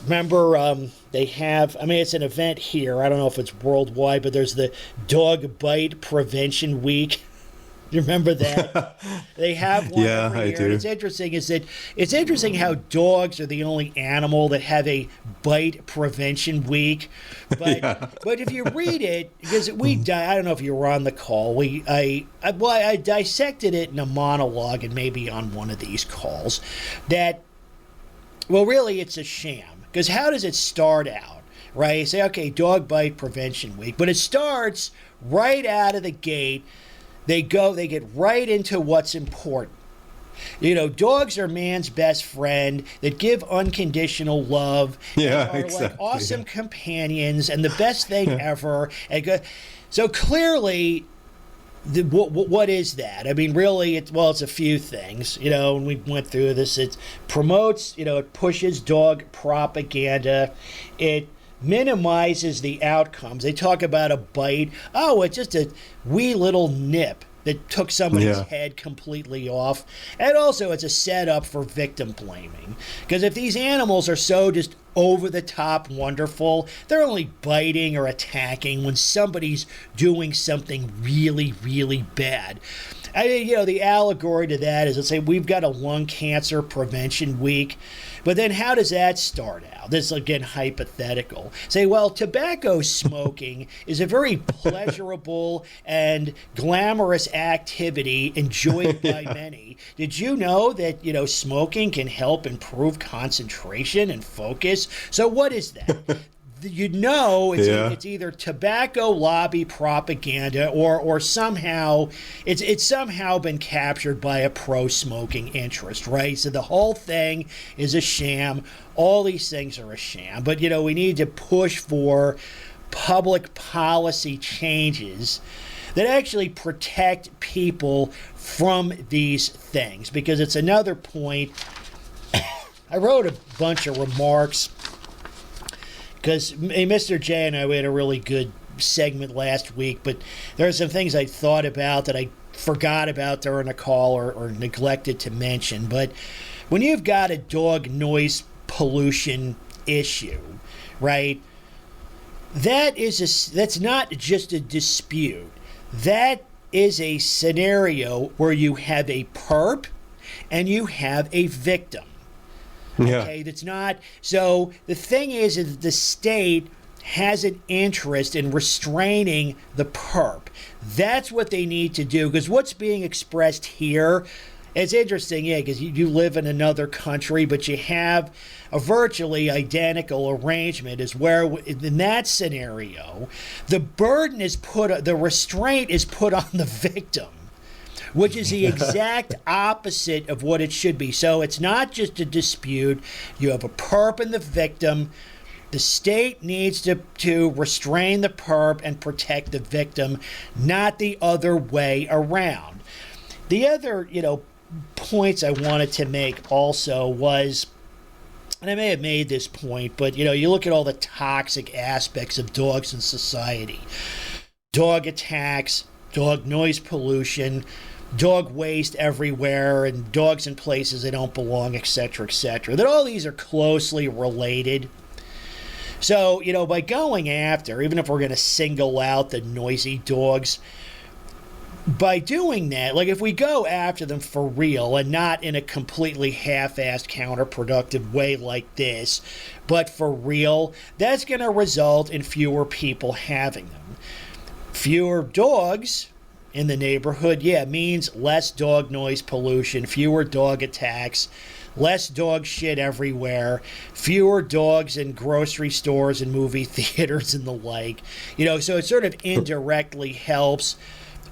remember, they have, it's an event here. I don't know if it's worldwide, but there's the Dog Bite Prevention Week. You remember that? They have one every year. I do. It's interesting how dogs are the only animal that have a bite prevention week. But but if you read it, because I don't know if you were on the call. I dissected it in a monologue and maybe on one of these calls. That, well, really, it's a sham. Because how does it start out? Right? You say, okay, Dog Bite Prevention Week, but it starts right out of the gate. They get right into what's important. Dogs are man's best friend that give unconditional love. Yeah, and are like awesome companions and the best thing ever. So clearly, what is that? Really, it's a few things. When we went through this, it promotes, it pushes dog propaganda. It minimizes the outcomes. They talk about a bite. Oh, it's just a wee little nip that took somebody's head completely off. And also, it's a setup for victim blaming. Because if these animals are so just over-the-top wonderful, they're only biting or attacking when somebody's doing something really, really bad. The allegory to that is, let's say we've got a lung cancer prevention week, but then how does that start out? This is, again, hypothetical. Say, well, tobacco smoking is a very pleasurable and glamorous activity enjoyed by many. Did you know that, smoking can help improve concentration and focus? So what is that? It's either tobacco lobby propaganda or somehow it's somehow been captured by a pro-smoking interest, right? So the whole thing is a sham. All these things are a sham. But, we need to push for public policy changes that actually protect people from these things. Because it's another point. I wrote a bunch of remarks because Mr. J and I, we had a really good segment last week, but there are some things I thought about that I forgot about during the call or neglected to mention. But when you've got a dog noise pollution issue, right, that's not just a dispute. That is a scenario where you have a perp and you have a victim. Yeah. Okay, that's not. So the thing is the state has an interest in restraining the perp. That's what they need to do, because what's being expressed here, it's interesting, yeah, because you live in another country, but you have a virtually identical arrangement is where, in that scenario, the burden is put, the restraint is put on the victim, which is the exact opposite of what it should be. So it's not just a dispute. You have a perp and the victim. The state needs to restrain the perp and protect the victim, not the other way around. The other, points I wanted to make also was, and I may have made this point, but, you look at all the toxic aspects of dogs in society. Dog attacks, dog noise pollution, dog waste everywhere, and dogs in places they don't belong, etc., etc. That all these are closely related. So, by going after, even if we're going to single out the noisy dogs, by doing that, like if we go after them for real and not in a completely half-assed counterproductive way like this, but for real, that's going to result in fewer people having them. Fewer dogs in the neighborhood, means less dog noise pollution, fewer dog attacks, less dog shit everywhere, fewer dogs in grocery stores and movie theaters and the like. So it sort of indirectly helps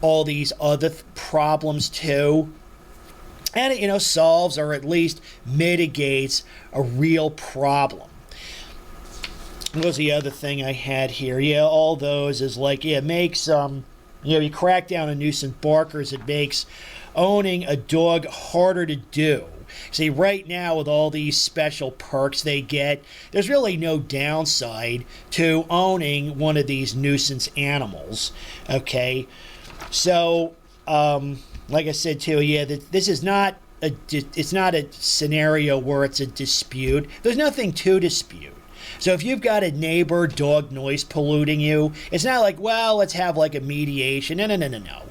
all these other problems too. And it, solves or at least mitigates a real problem. What was the other thing I had here? All those is like, it makes, you crack down on nuisance barkers, it makes owning a dog harder to do. See, right now with all these special perks they get, there's really no downside to owning one of these nuisance animals, okay? So, like I said too, this is not it's not a scenario where it's a dispute. There's nothing to dispute. So if you've got a neighbor dog noise polluting you, it's not like, well, let's have like a mediation. No.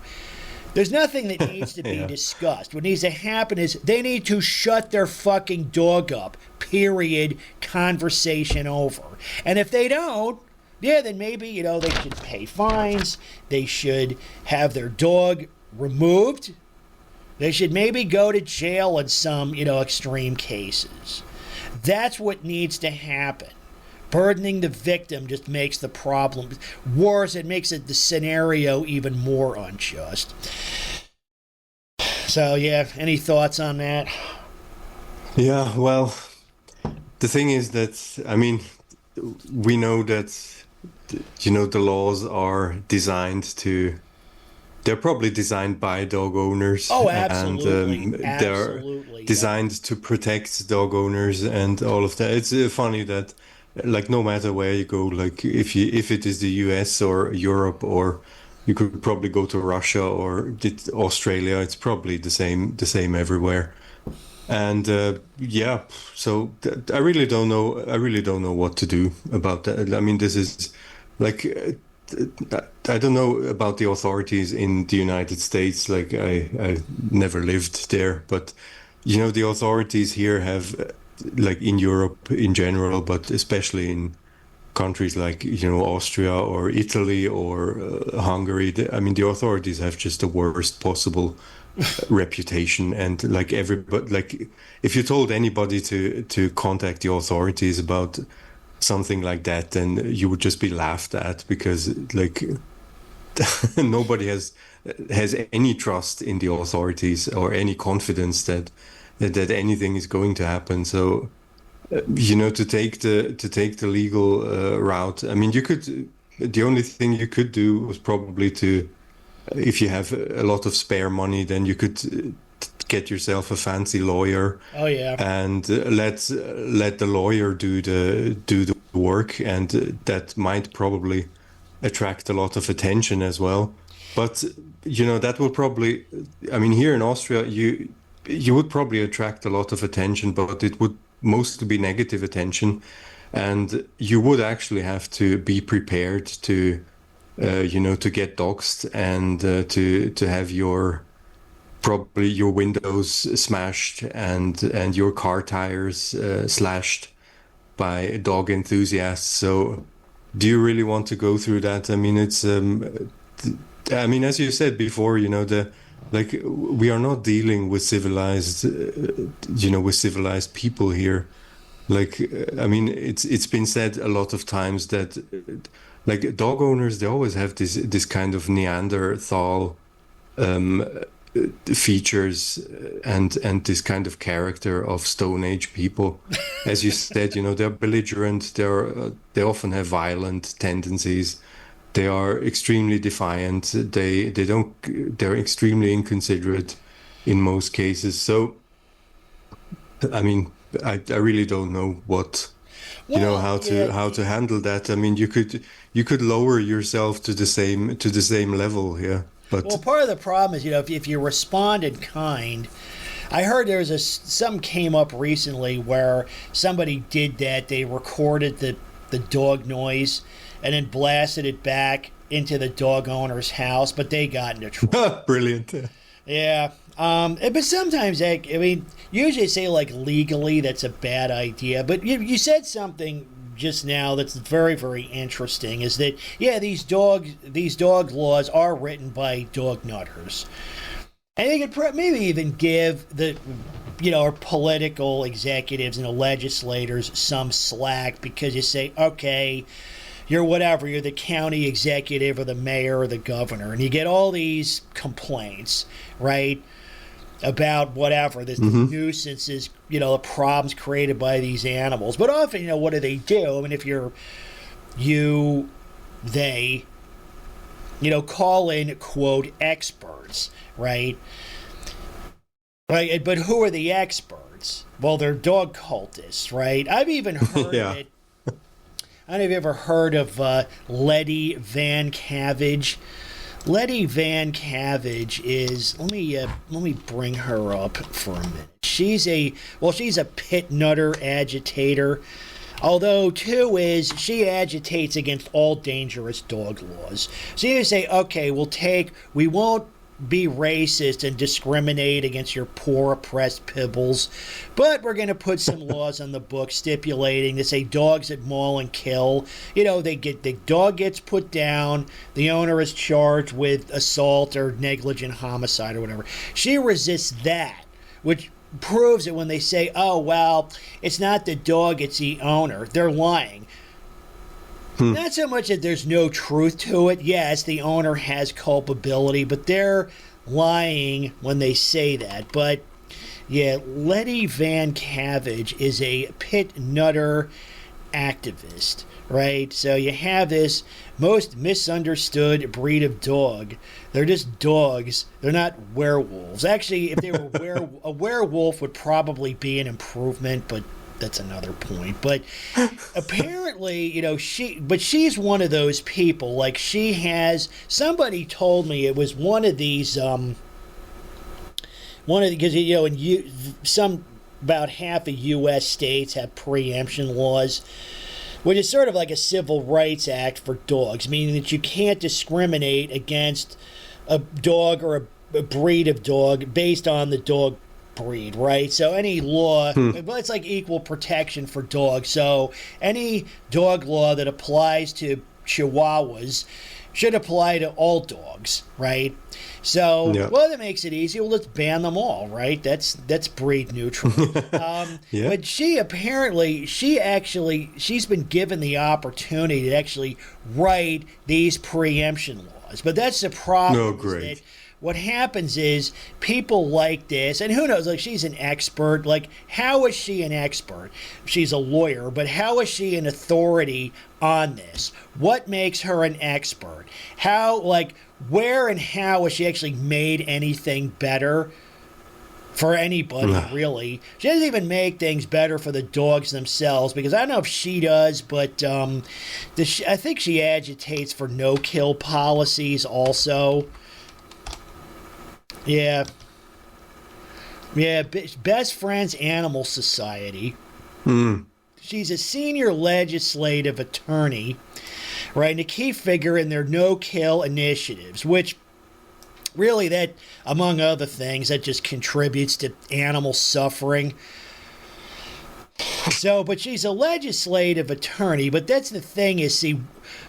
There's nothing that needs to be discussed. What needs to happen is they need to shut their fucking dog up. Period. Conversation over. And if they don't, then maybe, they should pay fines. They should have their dog removed. They should maybe go to jail in some, extreme cases. That's what needs to happen. Burdening the victim just makes the problem worse. It makes the scenario even more unjust. So, any thoughts on that? Yeah, well, the thing is that, we know that the laws are designed they're probably designed by dog owners. Oh, absolutely. And they're designed to protect dog owners and all of that. It's funny that, like, no matter where you go, like if it is the US or Europe, or you could probably go to Russia or Australia, it's probably the same everywhere. And so I really don't know what to do about that. This is like, I don't know about the authorities in the United States. Like, I never lived there, but the authorities here have, like in Europe in general, but especially in countries like Austria or Italy or Hungary, the authorities have just the worst possible reputation. And like everybody, like if you told anybody to contact the authorities about something like that, then you would just be laughed at, because like nobody has any trust in the authorities or any confidence that anything is going to happen. So to take the legal route, the only thing you could do was probably if you have a lot of spare money, then you could get yourself a fancy lawyer. Oh yeah. And let the lawyer do the work, and that might probably attract a lot of attention as well. But that will probably, here in Austria, you would probably attract a lot of attention, but it would mostly be negative attention, and you would actually have to be prepared to to get doxxed and to have your probably your windows smashed and your car tires slashed by dog enthusiasts. So do you really want to go through that? I mean, it's I mean, as you said before, you know, like we are not dealing with civilized, with civilized people here. Like, I mean, it's been said a lot of times that, like, dog owners, they always have this kind of Neanderthal features and this kind of character of Stone Age people. As you said, you know, they're belligerent. They often have violent tendencies. They are extremely defiant. They're extremely inconsiderate in most cases. So, I mean, I really don't know what, how to handle that. I mean, you could lower yourself to the same level here. But part of the problem is, if you respond in kind, I heard something came up recently where somebody did that. They recorded the dog noise and then blasted it back into the dog owner's house, but they got into trouble. Brilliant. Yeah. But sometimes, usually say like legally that's a bad idea. But you said something just now that's very, very interesting. Is that these dog laws are written by dog nutters, and they could maybe even give the our political executives and the legislators some slack, because you say, okay, you're the county executive or the mayor or the governor, and you get all these complaints, right, about whatever, this nuisances, the problems created by these animals. But often, what do they do? I mean, if they call in, quote, experts, right? Right, but who are the experts? Well, they're dog cultists, right? I've even heard it. I don't know if you've ever heard of Letty Van Cavage. Letty Van Cavage is, let me bring her up for a minute. She's a pit nutter agitator. Although, too, she agitates against all dangerous dog laws. So you say, okay, we won't be racist and discriminate against your poor oppressed pibbles, but we're going to put some laws on the book stipulating to say dogs that maul and kill, the dog gets put down, the owner is charged with assault or negligent homicide or whatever. She resists that, which proves that when they say, oh, well, it's not the dog, it's the owner, they're lying. Not so much that there's no truth to it. Yes, the owner has culpability, but they're lying when they say that. But, Letty Van Cavage is a pit nutter activist, right? So you have this most misunderstood breed of dog. They're just dogs. They're not werewolves. Actually, if they were a werewolf would probably be an improvement, but that's another point. But apparently, she's one of those people. Like, somebody told me it was one of these, because, about half of U.S. states have preemption laws, which is sort of like a civil rights act for dogs, meaning that you can't discriminate against a dog or a breed of dog based on the dog breed, right? So any law, it's like equal protection for dogs. So any dog law that applies to Chihuahuas should apply to all dogs, right? So, that makes it easy. Well, let's ban them all, right? That's breed neutral. But she's been given the opportunity to actually write these preemption laws. But that's the problem. Oh, great. What happens is people like this, and who knows, like, she's an expert. Like, how is she an expert? She's a lawyer, but how is she an authority on this? What makes her an expert? Where and how has she actually made anything better for anybody, really? She doesn't even make things better for the dogs themselves, because I don't know if she does, but I think she agitates for no-kill policies also. Yeah, Best Friends Animal Society. She's a senior legislative attorney, right, and a key figure in their no-kill initiatives, which really, that, among other things, that just contributes to animal suffering. So, but she's a legislative attorney. But that's the thing is, see,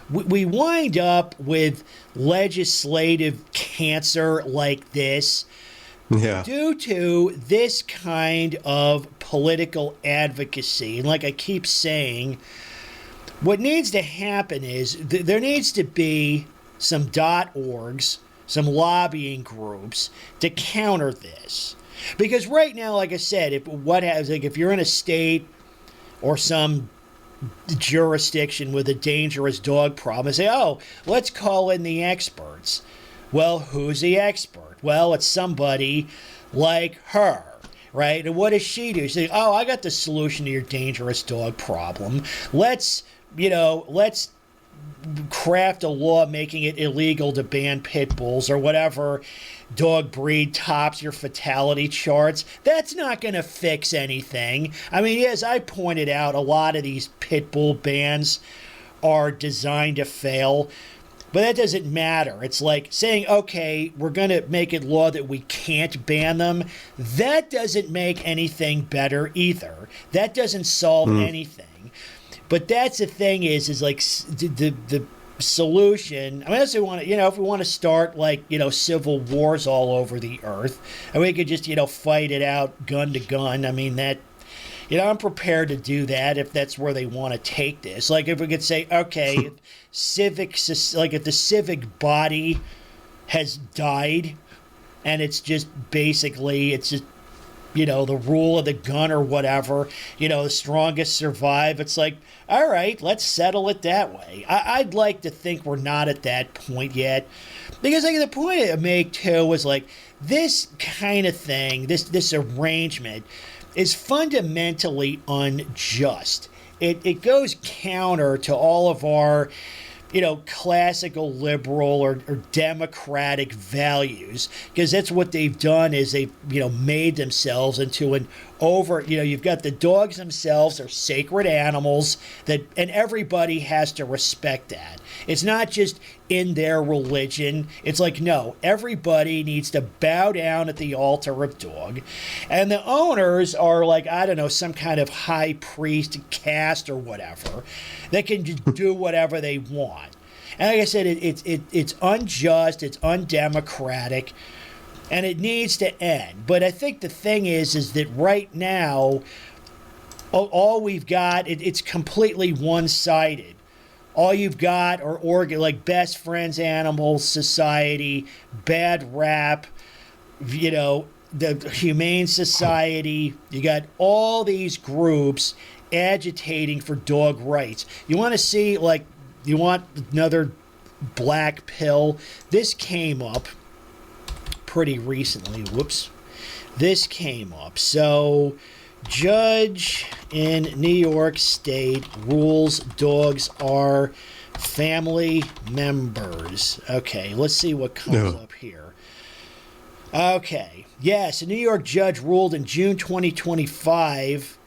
we wind up with legislative cancer like this due to this kind of political advocacy. And like I keep saying, what needs to happen is there needs to be some .orgs, some lobbying groups to counter this. Because right now, like I said, if you're in a state or some jurisdiction with a dangerous dog problem, and say, oh, let's call in the experts. Well, who's the expert? Well, it's somebody like her, right? And what does she do? She says, oh, I got the solution to your dangerous dog problem. Let's craft a law making it illegal to ban pit bulls or whatever dog breed tops your fatality charts. That's not going to fix anything. I mean, as I pointed out, a lot of these pit bull bans are designed to fail, but that doesn't matter. It's like saying, okay, we're going to make it law that we can't ban them. That doesn't make anything better either. That doesn't solve anything. But that's the thing is like the solution. I mean, if we want to start like, civil wars all over the earth, and we could just, fight it out gun to gun. I mean, that, I'm prepared to do that if that's where they want to take this. Like if we could say, okay, if the civic body has died and it's just the rule of the gun or whatever, the strongest survive. It's like, all right, let's settle it that way. I'd like to think we're not at that point yet. Because like the point I make too was like this kind of thing, this arrangement is fundamentally unjust. It goes counter to all of our classical liberal or democratic values, because that's what they've done is they've, made themselves into an you've got the dogs themselves are sacred animals and everybody has to respect that. It's not just in their religion. It's like, no, everybody needs to bow down at the altar of dog. And the owners are like, I don't know, some kind of high priest caste or whatever that can just do whatever they want. And like I said, it's unjust, it's undemocratic, and it needs to end. But I think the thing is that right now, all we've got, it's completely one-sided. All you've got are like Best Friends Animal Society, Bad Rap, the Humane Society. You got all these groups agitating for dog rights. You want to see, you want another black pill? This came up pretty recently. Whoops. This came up. So, judge in New York State rules dogs are family members. Okay, let's see what comes up here. Okay. Yes, a New York judge ruled in June 2025,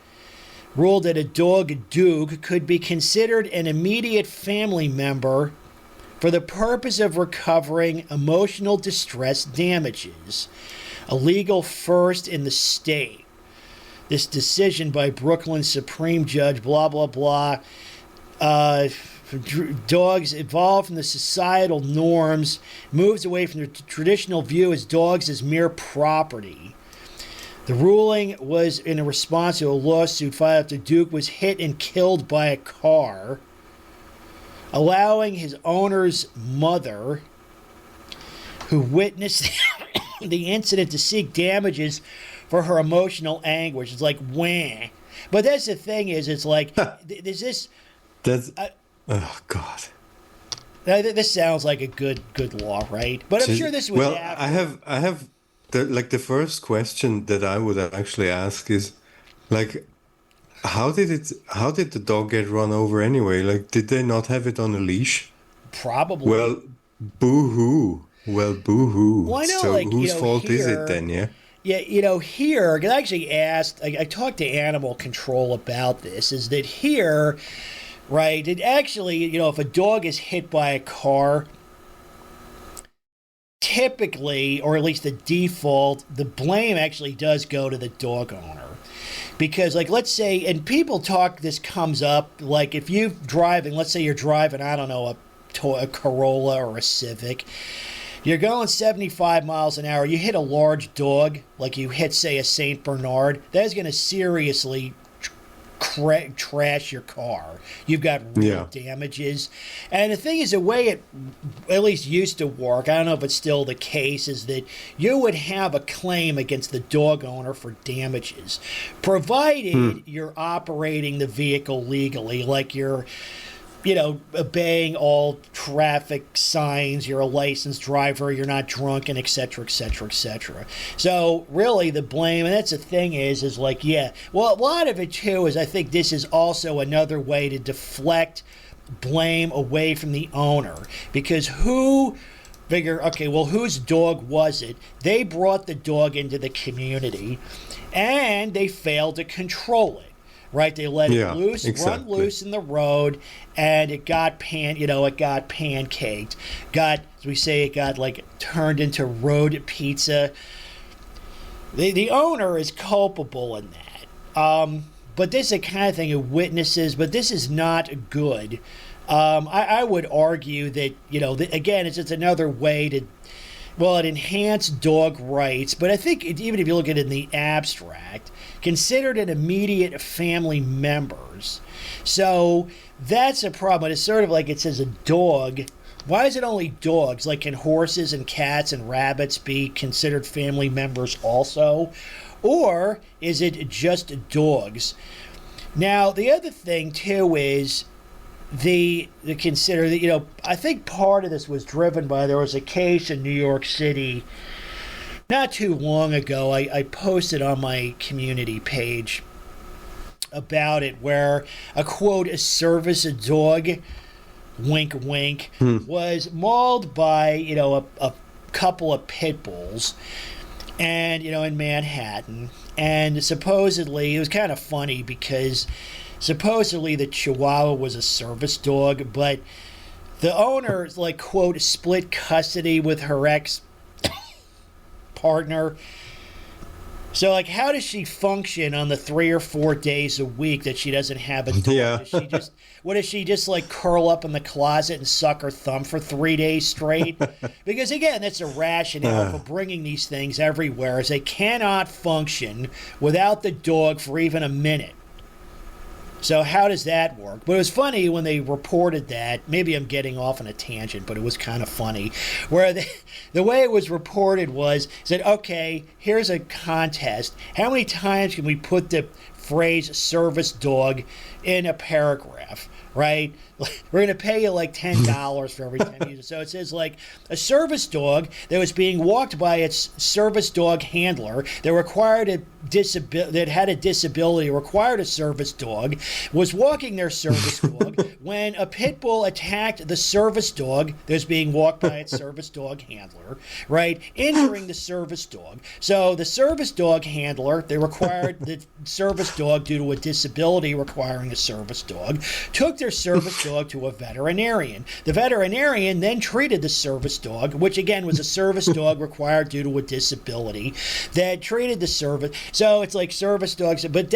ruled that a dog could be considered an immediate family member for the purpose of recovering emotional distress damages, a legal first in the state. This decision by Brooklyn Supreme Judge, blah, blah, blah. Dogs evolved from the societal norms, moves away from the traditional view as dogs as mere property. The ruling was in a response to a lawsuit filed after Duke was hit and killed by a car, allowing his owner's mother, who witnessed the incident, to seek damages for her emotional anguish. It's like, wah. But that's the thing is, it's like, is this... That's... oh, God. This sounds like a good law, right? But I'm sure this would happen. Well, I have the first question that I would actually ask is, like, how did the dog get run over anyway? Like, did they not have it on a leach? Probably. Well, boo-hoo. Well, boo-hoo. Well, I know, so like, whose fault is it then, yeah? Yeah, here, because I actually asked, I talked to Animal Control about this, is that here, right, it actually, if a dog is hit by a car, typically, or at least the default, the blame actually does go to the dog owner. Because, like, let's say, and people talk, this comes up, like, if you're driving, let's say you're driving, I don't know, a Corolla or a Civic, you're going 75 miles an hour, you hit a large dog, like you hit, say, a St. Bernard, that is going to seriously trash your car. You've got real damages. And the thing is, the way it at least used to work, I don't know if it's still the case, is that you would have a claim against the dog owner for damages, provided you're operating the vehicle legally, like you're, you know, obeying all traffic signs, you're a licensed driver, you're not drunk, and et cetera, et cetera, et cetera. So really the blame, and that's the thing is like, yeah, well, a lot of it too is I think this is also another way to deflect blame away from the owner, because who figure, okay, well, whose dog was it? They brought the dog into the community and they failed to control it. Right, they let it loose, run loose in the road, and it got pancaked. As we say, it got like turned into road pizza. The owner is culpable in that. But this is the kind of thing of witnesses, but this is not good. I would argue that, you know, again, it's just another way to, well, it enhanced dog rights, but I think even if you look at it in the abstract, considered an immediate family members. So that's a problem. It's sort of like it says a dog. Why is it only dogs? Like, can horses and cats and rabbits be considered family members also? Or is it just dogs? Now, the other thing, too, is the consider that, you know, I think part of this was driven by, there was a case in New York City not too long ago. I posted on my community page about it, where a quote, a service dog, wink wink, was mauled by, you know, a couple of pit bulls, and, you know, in Manhattan. And supposedly, it was kind of funny because supposedly the Chihuahua was a service dog, but the owner, like, quote, split custody with her ex-partner. So, like, how does she function on the 3 or 4 days a week that she doesn't have a dog? Yeah. Does she just like curl up in the closet and suck her thumb for 3 days straight? Because, again, that's a rationale for bringing these things everywhere, is they cannot function without the dog for even a minute. So how does that work? But it was funny when they reported that. Maybe I'm getting off on a tangent, but it was kind of funny. Where the way it was reported was, said, okay, here's a contest. How many times can we put the phrase service dog in a paragraph, right? We're going to pay you like $10 for every time you use it. So it says, like, a service dog that was being walked by its service dog handler that had a disability, required a service dog, was walking their service dog when a pit bull attacked the service dog that was being walked by its service dog handler, right, injuring the service dog. So the service dog handler, they required the service dog due to a disability requiring a service dog, took their service dog to a veterinarian. The veterinarian then treated the service dog, which again was a service dog required due to a disability, that treated the service. So it's like service dogs, but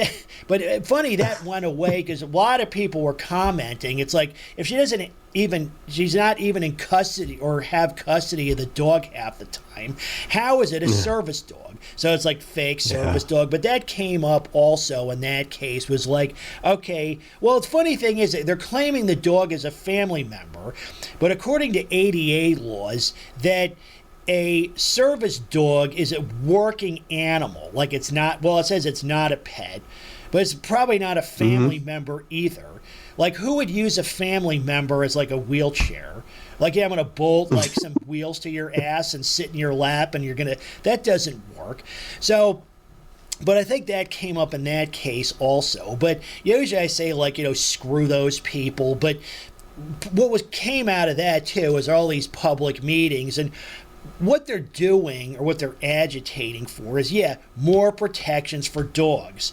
funny that went away because a lot of people were commenting. It's like, if she's not even in custody or have custody of the dog half the time, how is it a service dog? So it's like fake service dog. But that came up also in that case, was like, okay, well, the funny thing is that they're claiming the dog is a family member, but according to AAiH laws, that a service dog is a working animal. Like, it's not, well, it says it's not a pet, but it's probably not a family member either. Like, who would use a family member as like a wheelchair? Like, yeah, I'm going to bolt like some wheels to your ass and sit in your lap, and that doesn't work. So, but I think that came up in that case also. But usually I say, like, you know, screw those people. But what came out of that too was all these public meetings, and what they're doing, or what they're agitating for, is, more protections for dogs.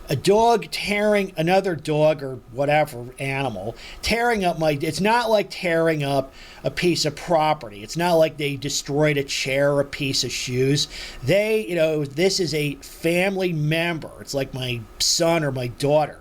A dog tearing another dog or whatever animal, tearing up it's not like tearing up a piece of property. It's not like they destroyed a chair or a piece of shoes. This is a family member. It's like my son or my daughter.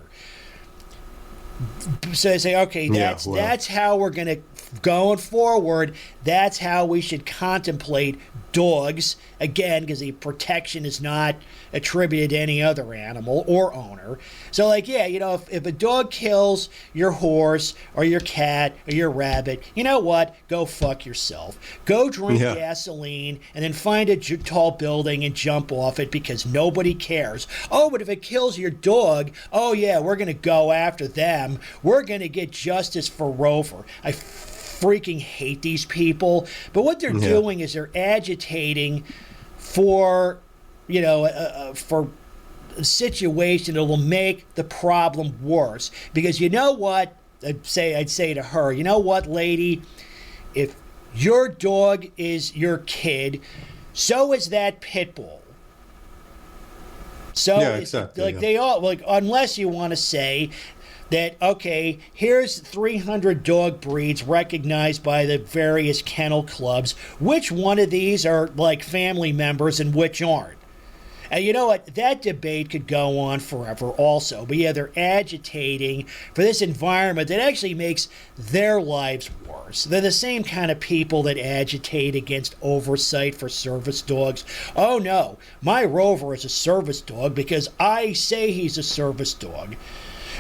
So they say, okay, that's how we're going to, going forward, that's how we should contemplate dogs, again, because the protection is not attributed to any other animal or owner. So, if a dog kills your horse or your cat or your rabbit, you know what? Go fuck yourself. Go drink gasoline and then find a tall building and jump off it, because nobody cares. Oh, but if it kills your dog, we're going to go after them. We're going to get justice for Rover. I freaking hate these people. But what they're doing is they're agitating for, for a situation that will make the problem worse. Because you know what? I'd say to her, you know what, lady? If your dog is your kid, so is that pit bull. So exactly. They all, unless you want to say that, okay, here's 300 dog breeds recognized by the various kennel clubs. Which one of these are like family members and which aren't? And you know what? That debate could go on forever also. But they're agitating for this environment that actually makes their lives worse. They're the same kind of people that agitate against oversight for service dogs. Oh no, my Rover is a service dog because I say he's a service dog.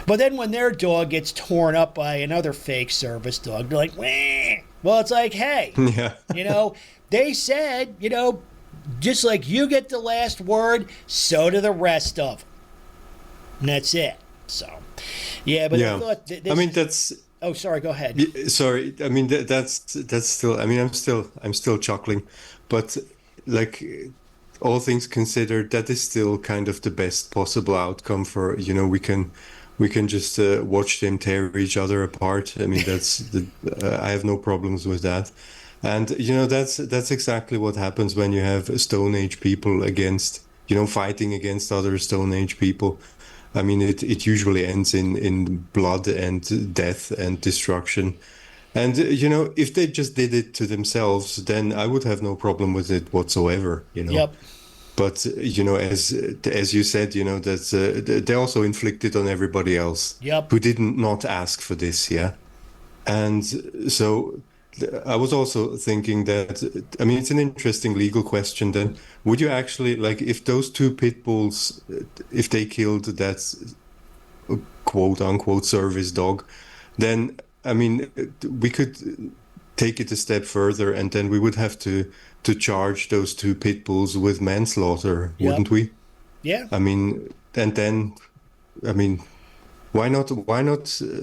But then when their dog gets torn up by another fake service dog, they're like, wah. Well, it's like, hey, they said, just like you get the last word, so do the rest of them. And that's it. So, I thought that's... Oh, sorry, go ahead. Sorry, that's still... I'm still chuckling. But, all things considered, that is still kind of the best possible outcome for, we can just watch them tear each other apart. I have no problems with that. And, that's exactly what happens when you have Stone Age people against, fighting against other Stone Age people. It usually ends in blood and death and destruction. And, if they just did it to themselves, then I would have no problem with it whatsoever, Yep. But, as you said, that's they also inflicted on everybody else who did not ask for this, And so I was also thinking that, it's an interesting legal question then. Would you actually, if those two pit bulls, if they killed that quote-unquote service dog, then, we could take it a step further, and then we would have to charge those two pit bulls with manslaughter, wouldn't we? Yeah. And then, why not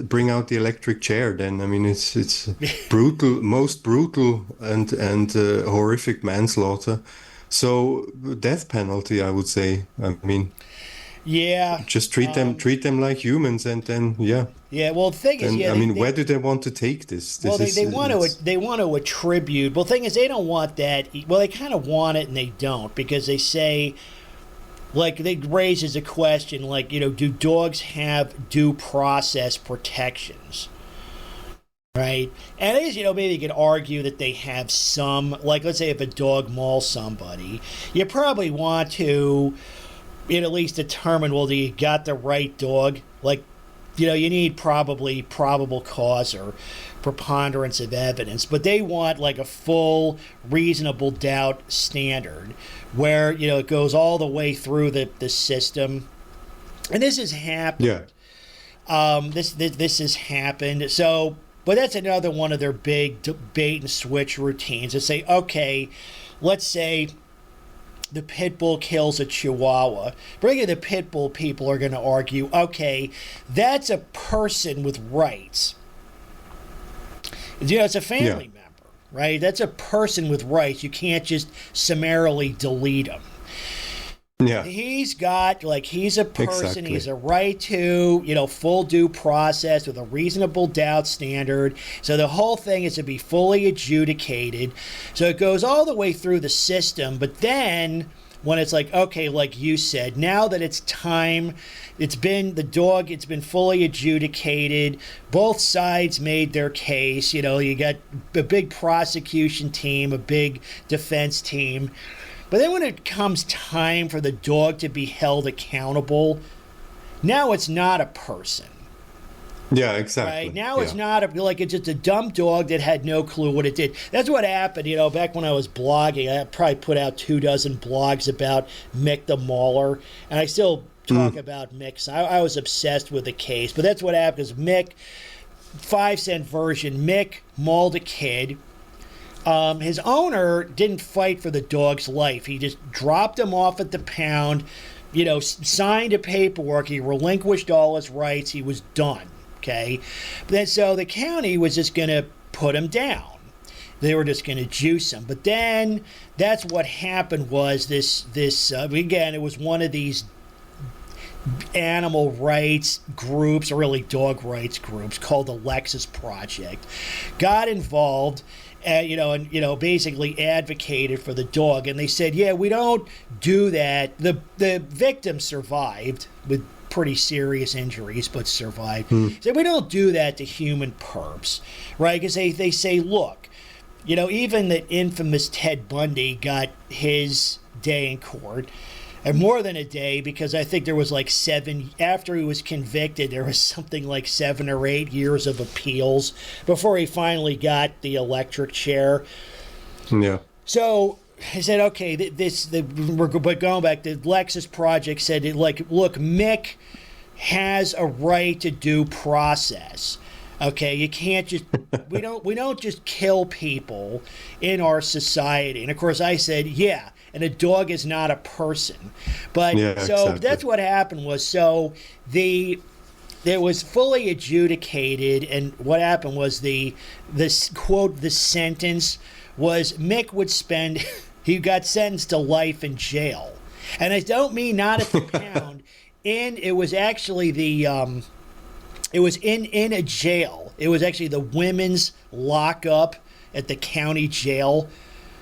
bring out the electric chair then? It's brutal, most brutal and horrific manslaughter. So death penalty, I would say. Just treat them like humans, and then well, the thing is, where do they want to take this? They want to attribute. Well, the thing is, they don't want that. Well, they kind of want it, and they don't, because they say, they raises a question, do dogs have due process protections? Right? And it is, maybe you could argue that they have some, let's say if a dog mauls somebody, you probably want to at least determine, do you got the right dog? You need probably probable cause or preponderance of evidence, but they want a full reasonable doubt standard where, it goes all the way through the system. And this has happened. Yeah. This has happened. So, but that's another one of their big bait and switch routines. They say, okay, let's say the pit bull kills a chihuahua. Bringing the pit bull people are going to argue, okay, that's a person with rights. It's a family member, right? That's a person with rights. You can't just summarily delete them. Yeah. He's got, like, he's a person, Exactly. he's a right to, full due process with a reasonable doubt standard. So the whole thing is to be fully adjudicated. So it goes all the way through the system. But then when it's like, okay, like you said, now that it's time, it's been fully adjudicated. Both sides made their case. You got a big prosecution team, a big defense team. But then when it comes time for the dog to be held accountable, now it's not a person. Yeah, exactly. Right? Now it's not it's just a dumb dog that had no clue what it did. That's what happened, back when I was blogging. I probably put out 24 blogs about Mick the Mauler, and I still talk about Mick. So I was obsessed with the case. But that's what happened is Mick, 5-cent version, Mick mauled a kid. His owner didn't fight for the dog's life. He just dropped him off at the pound, signed a paperwork. He relinquished all his rights. He was done. Okay. So the county was just going to put him down. They were just going to juice him. But then that's what happened was again, it was one of these animal rights groups, or really dog rights groups, called the Lexus Project, got involved. And basically advocated for the dog. And they said, yeah, we don't do that. The victim survived with pretty serious injuries, but survived. So we don't do that to human perps, right? Because they say, look, even the infamous Ted Bundy got his day in court. And more than a day, because I think there was like after he was convicted, there was something like 7 or 8 years of appeals before he finally got the electric chair. Yeah. So I said, okay, but going back, the Lexus Project said, look, Mick has a right to due process. Okay, you can't just we don't just kill people in our society. And of course I said, yeah, and a dog is not a person. But exactly. That's what happened was it was fully adjudicated, and what happened was the sentence was Mick would spend he got sentenced to life in jail. And I don't mean not at the pound. It was actually it was in a jail. It was actually the women's lockup at the county jail.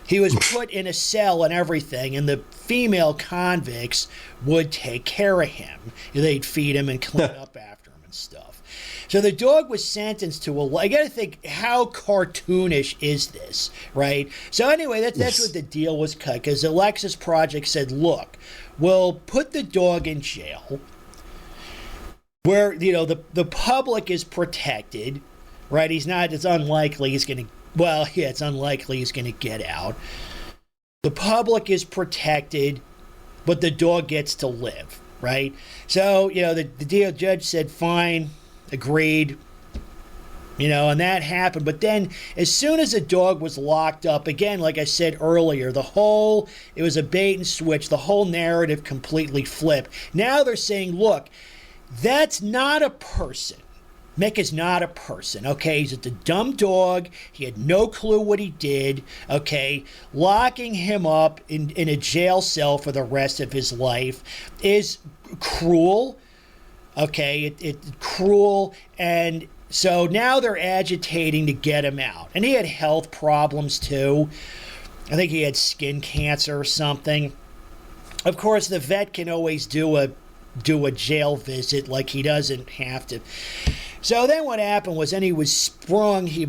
He was put in a cell and everything, and the female convicts would take care of him. They'd feed him and clean up after him and stuff. So the dog was sentenced to I got to think, how cartoonish is this, right? So anyway, that's what the deal was cut, because the Lexus Project said, look, we'll put the dog in jail where, the public is protected, right? It's unlikely he's going to it's unlikely he's going to get out. The public is protected, but the dog gets to live, right? So, the deal judge said, fine, agreed, and that happened. But then as soon as the dog was locked up, again, like I said earlier, it was a bait and switch. The whole narrative completely flipped. Now they're saying, look, that's not a person. Mick is not a person, okay? He's just a dumb dog. He had no clue what he did, okay? Locking him up in a jail cell for the rest of his life is cruel, okay? It's cruel, and so now they're agitating to get him out. And he had health problems, too. I think he had skin cancer or something. Of course, the vet can always do a jail visit, like he doesn't have to. So then what happened was, then he was sprung. He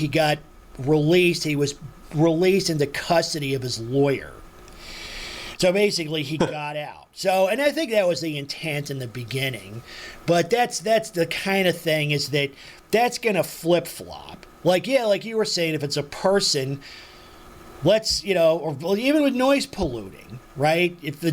got released. He was released into custody of his lawyer. So basically he got out. So, and I think that was the intent in the beginning. But that's the kind of thing is that's going to flip-flop. Like you were saying, if it's a person, let's, or even with noise polluting, right? If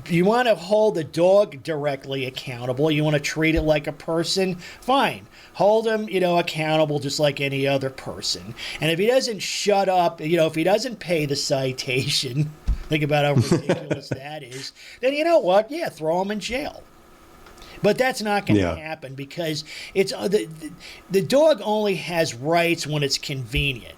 you want to hold the dog directly accountable, you want to treat it like a person, fine. Hold him, accountable just like any other person. And if he doesn't shut up, if he doesn't pay the citation, think about how ridiculous that is, then you know what? Yeah, throw him in jail. But that's not going to happen, because it's the dog only has rights when it's convenient.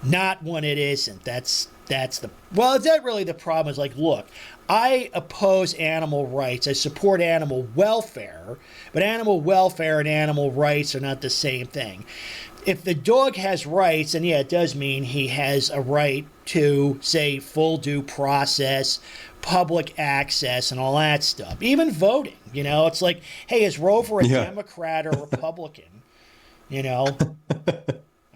not when it isn't. That's the well. Is that really the problem? Is like, look, I oppose animal rights. I support animal welfare, but animal welfare and animal rights are not the same thing. If the dog has rights, and yeah, it does mean he has a right to, say, full due process, public access, and all that stuff. Even voting, you know, it's like, hey, is Rover a Democrat or Republican? You know,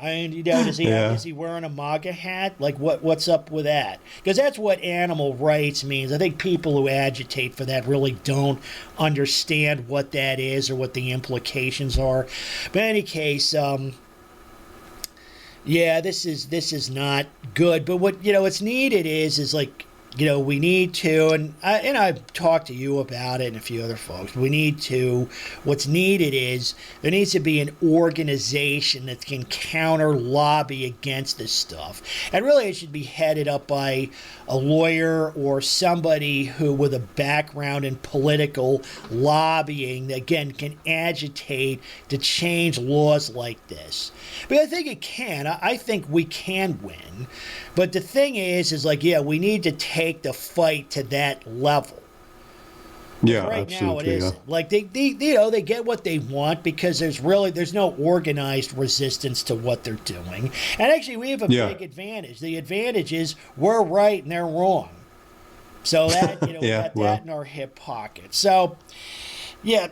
I mean, you know, is he wearing a MAGA hat? Like, what's up with that? Because that's what animal rights means. I think people who agitate for that really don't understand what that is or what the implications are. But in any case, yeah, this is not good. But what, you know, what's needed is like, you know, we need to, and I've talked to you about it and a few other folks. What's needed is there needs to be an organization that can counter lobby against this stuff. And really it should be headed up by a lawyer or somebody who with a background in political lobbying that, again, can agitate to change laws like this. But I think it can. I think we can win. But the thing is like, yeah, we need to take the fight to that level. Yeah, right absolutely. Now it isn't. Yeah. Like they you know, they get what they want because there's no organized resistance to what they're doing. And actually we have a big advantage. The advantage is we're right and they're wrong. So that, you know, we got that in our hip pocket. So yeah,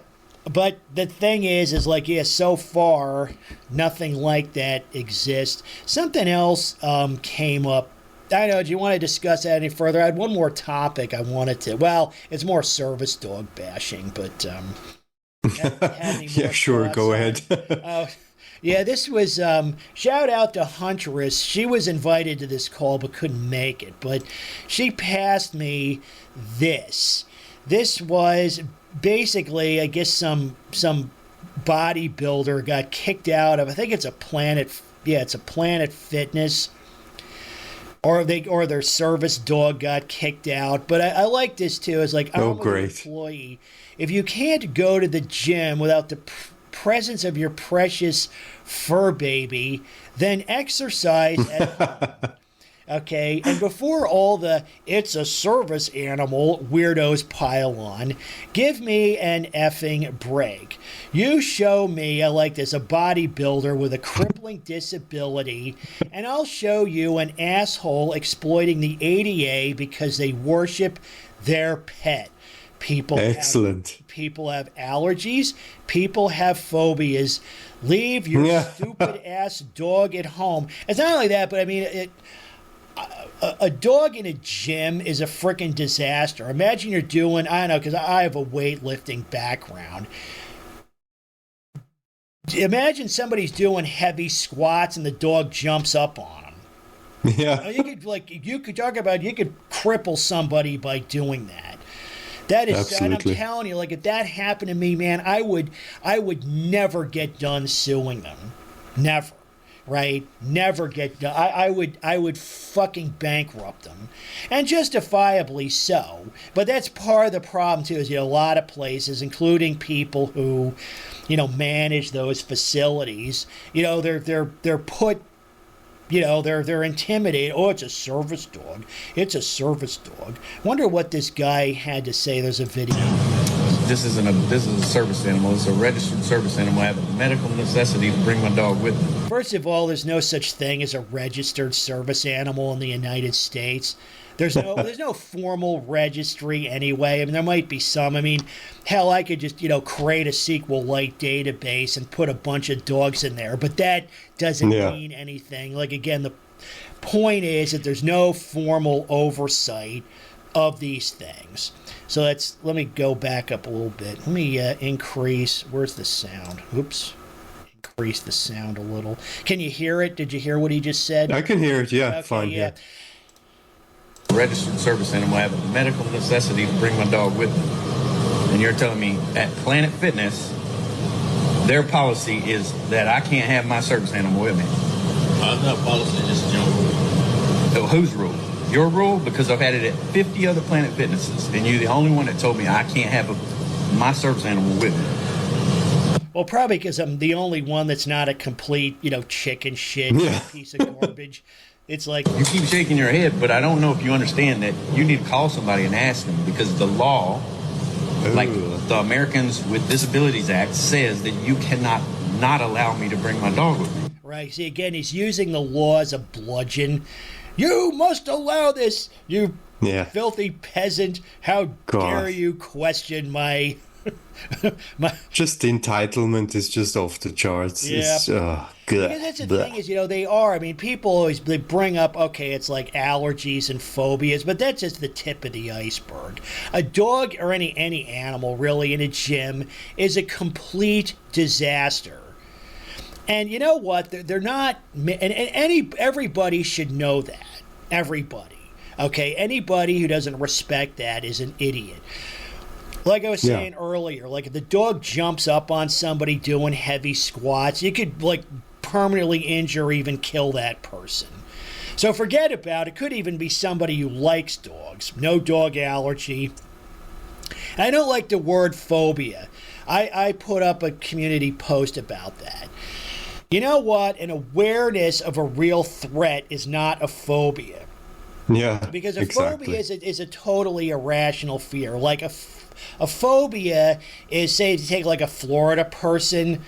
but the thing is like, yeah, so far nothing like that exists. Something else came up. I know, do you want to discuss that any further? I had one more topic I wanted to, well, it's more service dog bashing, but yeah, sure, go ahead. Yeah, this was, shout out to Huntress. She was invited to this call but couldn't make it, but she passed me this. This was basically, I guess, some bodybuilder got kicked out of, I think it's a Planet Fitness, or their service dog got kicked out. But I like this too. It's like, I'm an employee. If you can't go to the gym without the presence of your precious fur baby, then exercise at home. Okay, and before all the it's a service animal weirdos pile on, give me an effing break. You show me, I like this, a bodybuilder with a crippling disability, and I'll show you an asshole exploiting the AAiH because they worship their pet. People have allergies. People have phobias. Leave your stupid ass dog at home. It's not only that, but I mean, a dog in a gym is a freaking disaster. Imagine you're doing, I don't know, because I have a weightlifting background. Imagine somebody's doing heavy squats and the dog jumps up on them. Yeah. You could talk about, you could cripple somebody by doing that. That is, and I'm telling you, like, if that happened to me, man, I would never get done suing them. Never. Right? Never get done. I would fucking bankrupt them. And justifiably so. But that's part of the problem too, is, you know, a lot of places, including people who, you know, manage those facilities, you know, they're put, you know, they're intimidated. Oh, it's a service dog. It's a service dog. Wonder what this guy had to say. There's a video. This is a service animal. It's a registered service animal. I have a medical necessity to bring my dog with me. First of all, there's no such thing as a registered service animal in the United States. There's no formal registry anyway. I mean, there might be some. I mean, hell, I could just, you know, create a SQLite database and put a bunch of dogs in there, but that doesn't mean anything. Like, again, the point is that there's no formal oversight of these things. So let me go back up a little bit. Let me increase, where's the sound? Oops. Increase the sound a little. Can you hear it? Did you hear what he just said? I can hear it, yeah, okay, fine. Yeah. Registered service animal. I have a medical necessity to bring my dog with me. And you're telling me at Planet Fitness, their policy is that I can't have my service animal with me. How's that policy just general? So whose rule? Your rule? Because I've had it at 50 other Planet Fitnesses, and you're the only one that told me I can't have my service animal with me. Well, probably because I'm the only one that's not a complete, chicken shit piece of garbage. It's like you keep shaking your head, but I don't know if you understand that you need to call somebody and ask them, because the law, like the Americans with Disabilities Act, says that you cannot not allow me to bring my dog with me. Right. See, again, he's using the law as a bludgeon. You must allow this, you filthy peasant. How dare you question my... Just the entitlement is just off the charts. Yeah. Because that's the thing is, they are. I mean, people always they bring up, okay, it's like allergies and phobias, but that's just the tip of the iceberg. A dog or any animal really in a gym is a complete disaster. And you know what? They're not, and everybody should know that. Everybody. Okay? Anybody who doesn't respect that is an idiot. Like I was saying earlier, like if the dog jumps up on somebody doing heavy squats, you could permanently injure or even kill that person. So forget about it. Could even be somebody who likes dogs. No dog allergy. I don't like the word phobia. I put up a community post about that. You know what? An awareness of a real threat is not a phobia. Yeah, because a phobia is a totally irrational fear. Like a phobia is, say, to take like a Florida person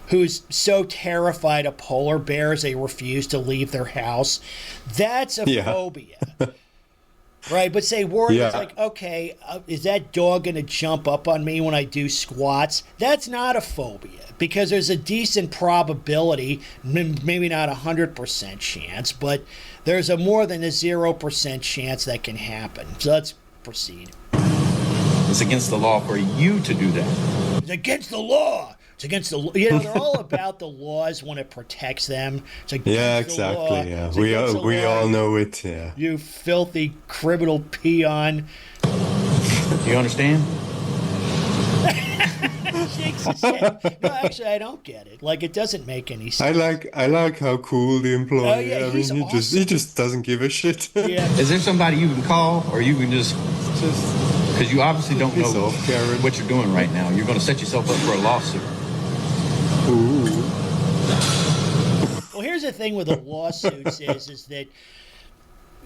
who's so terrified of polar bears they refuse to leave their house. That's a phobia. Right, but say Warren is like, okay, is that dog going to jump up on me when I do squats? That's not a phobia, because there's a decent probability, maybe not 100% chance, but there's a more than a 0% chance that can happen. So let's proceed. It's against the law for you to do that. It's against the law. It's against the law. They're all about the laws when it protects them. It's against the law. Yeah. We all know it. Yeah. You filthy criminal peon. You understand? Shakes his head. No, actually, I don't get it. Like, it doesn't make any sense. I like how cool the employee. Oh, yeah, he's awesome. he just doesn't give a shit. Yeah. Is there somebody you can call, or you can just because you obviously don't know what you're doing right now. You're going to set yourself up for a lawsuit. Ooh. Well, here's the thing with the lawsuits is that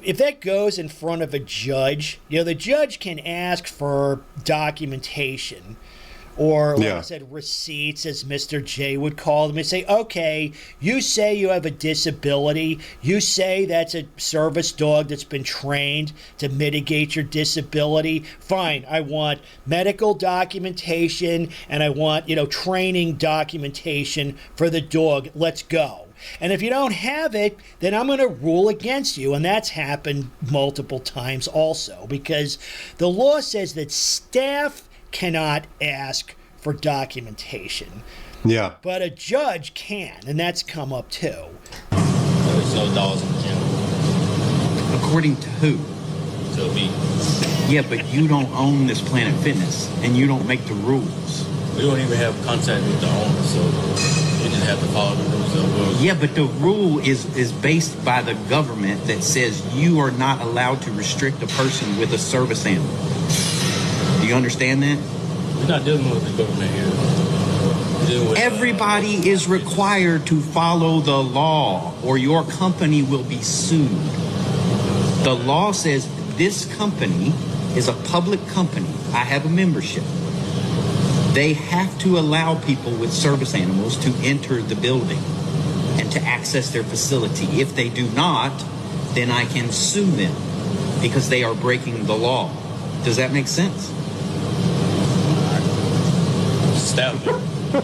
if that goes in front of a judge, the judge can ask for documentation or, like I said, receipts, as Mr. J would call them, and say, okay, you say you have a disability. You say that's a service dog that's been trained to mitigate your disability. Fine, I want medical documentation and I want, training documentation for the dog. Let's go. And if you don't have it, then I'm going to rule against you. And that's happened multiple times also, because the law says that staff cannot ask for documentation. Yeah. But a judge can, and that's come up too. There's no dogs in the gym. According to who? To me. Yeah, but you don't own this Planet Fitness, and you don't make the rules. We don't even have contact with the owner, so you just have to follow the rules of the world. Yeah, but the rule is based by the government that says you are not allowed to restrict a person with a service animal. Do you understand that? We're not dealing with the government here. We're dealing with, everybody is required to follow the law, or your company will be sued. The law says this company is a public company. I have a membership. They have to allow people with service animals to enter the building and to access their facility. If they do not, then I can sue them because they are breaking the law. Does that make sense?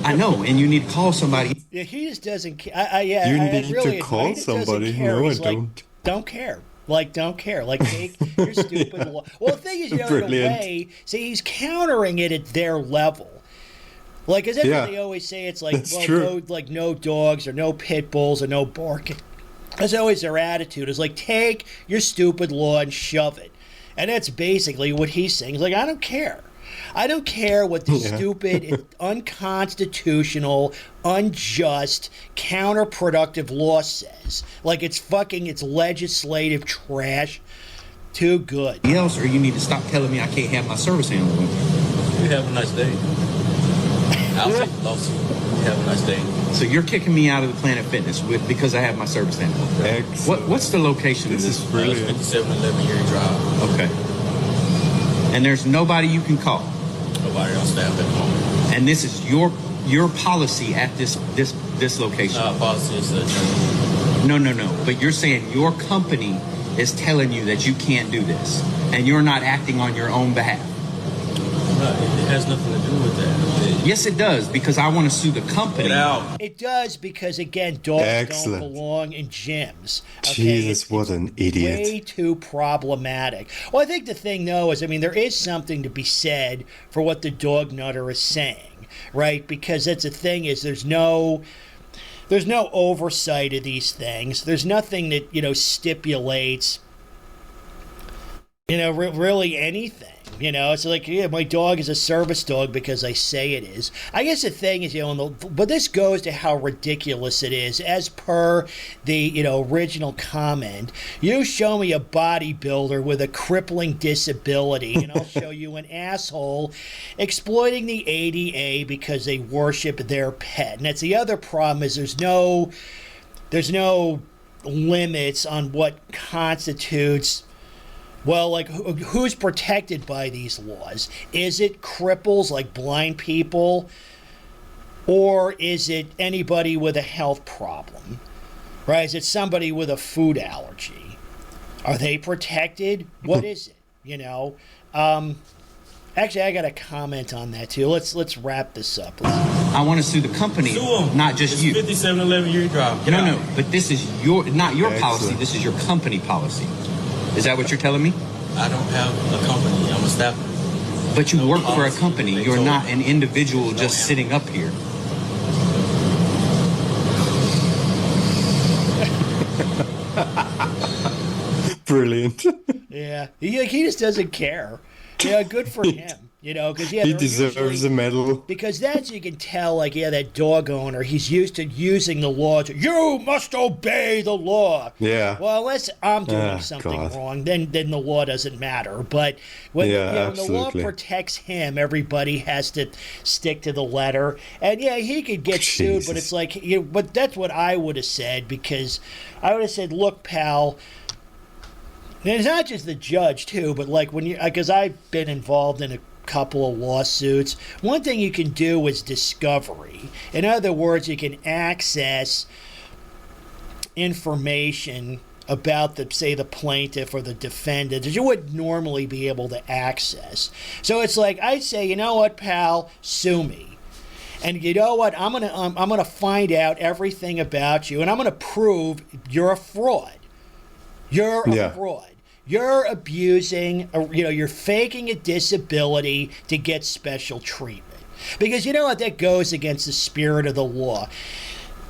I know, and you need to call somebody. Yeah, he just doesn't care. You need to call somebody. No, I don't. Don't care. Don't care. Like, take your stupid law. Well, the thing is, in a way, see, he's countering it at their level. Like, as if they always say, it's like, no dogs or no pit bulls or no barking. That's always their attitude. Is like, take your stupid law and shove it. And that's basically what he's saying. He's like, I don't care. I don't care what the stupid, unconstitutional, unjust, counterproductive law says. Like, it's legislative trash. Too good. Else, or you need to stop telling me I can't have my service animal with me. You have a nice day. I'll take the lawsuit. Have a nice day. So you're kicking me out of the Planet Fitness because I have my service animal. What's the location of this? This is brilliant. 5711 Erie Drive. Okay. And there's nobody you can call. Nobody on staff at the moment. And this is your policy at this location. Policy is No. But you're saying your company is telling you that you can't do this, and you're not acting on your own behalf. It has nothing to do with that. Yes, it does, because I want to sue the company. It does, because, again, dogs don't belong in gyms. Okay? Jesus, what an idiot. Way too problematic. Well, I think the thing, though, is, I mean, there is something to be said for what the dog nutter is saying, right? Because that's the thing is there's no oversight of these things. There's nothing that, stipulates, really anything. It's like, yeah, my dog is a service dog because I say it is. I guess the thing is, but this goes to how ridiculous it is. As per the, original comment, you show me a bodybuilder with a crippling disability, and I'll show you an asshole exploiting the AAiH because they worship their pet. And that's the other problem is there's no limits on what constitutes. Well, like, who's protected by these laws? Is it cripples like blind people? Or is it anybody with a health problem? Right? Is it somebody with a food allergy? Are they protected? What is it? Actually, I got a comment on that, too. Let's wrap this up. I want to sue the company, not just you. 5711 Erie Drive. No. But this is not your policy. This is your company policy. Is that what you're telling me? I don't have a company. I'm a staff. But you work for a company. You're not an individual just sitting up here. Brilliant. Yeah. He just doesn't care. Yeah, good for him. Because he deserves a medal. Because that's, you can tell, like, that dog owner, he's used to using the law. You must obey the law. Yeah. Well, unless I'm doing something wrong, then the law doesn't matter. But when the law protects him, everybody has to stick to the letter. And he could get sued, but it's like, but that's what I would have said, because I would have said, look, pal. And it's not just the judge, too, but like because I've been involved in a couple of lawsuits. One thing you can do is discovery. In other words, you can access information about the plaintiff or the defendant that you wouldn't normally be able to access. So it's like, I'd say, you know what, pal, sue me. And you know what, I'm gonna find out everything about you, and I'm gonna prove you're a fraud. You're a fraud. You're abusing, you're faking a disability to get special treatment. Because you know what? That goes against the spirit of the law.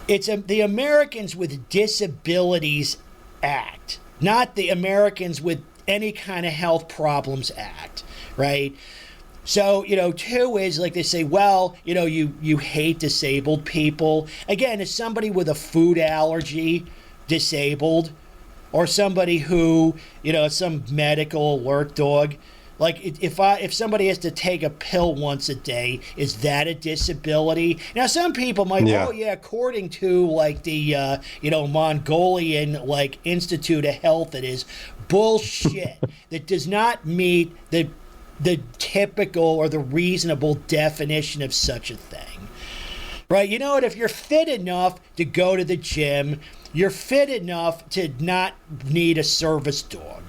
It's the Americans with Disabilities Act, not the Americans with any kind of health problems act, right? So, two is like they say, well, you hate disabled people. Again, is somebody with a food allergy disabled? Or somebody who, some medical alert dog. Like, if somebody has to take a pill once a day, is that a disability? Now, some people might, according to, like, the, Mongolian, like, Institute of Health, it is bullshit. That does not meet the typical or the reasonable definition of such a thing. Right? You know what? If you're fit enough to go to the gym, you're fit enough to not need a service dog.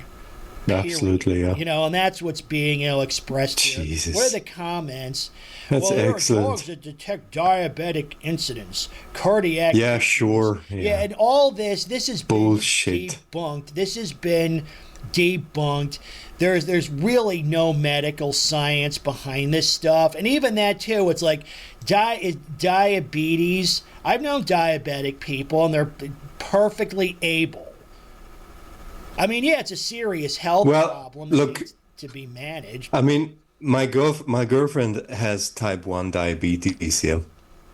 Absolutely, yeah. And that's what's being expressed here. Jesus. What are the comments? That's excellent. There are dogs that detect diabetic incidents, cardiac. Yeah, sure. Yeah, and all this has bullshit. Been debunked. This has been debunked. There's really no medical science behind this stuff. And even that, too, it's like diabetes. I've known diabetic people, and they're perfectly able. I mean, it's a serious health problem that needs to be managed. I mean, my girlfriend has type 1 diabetes,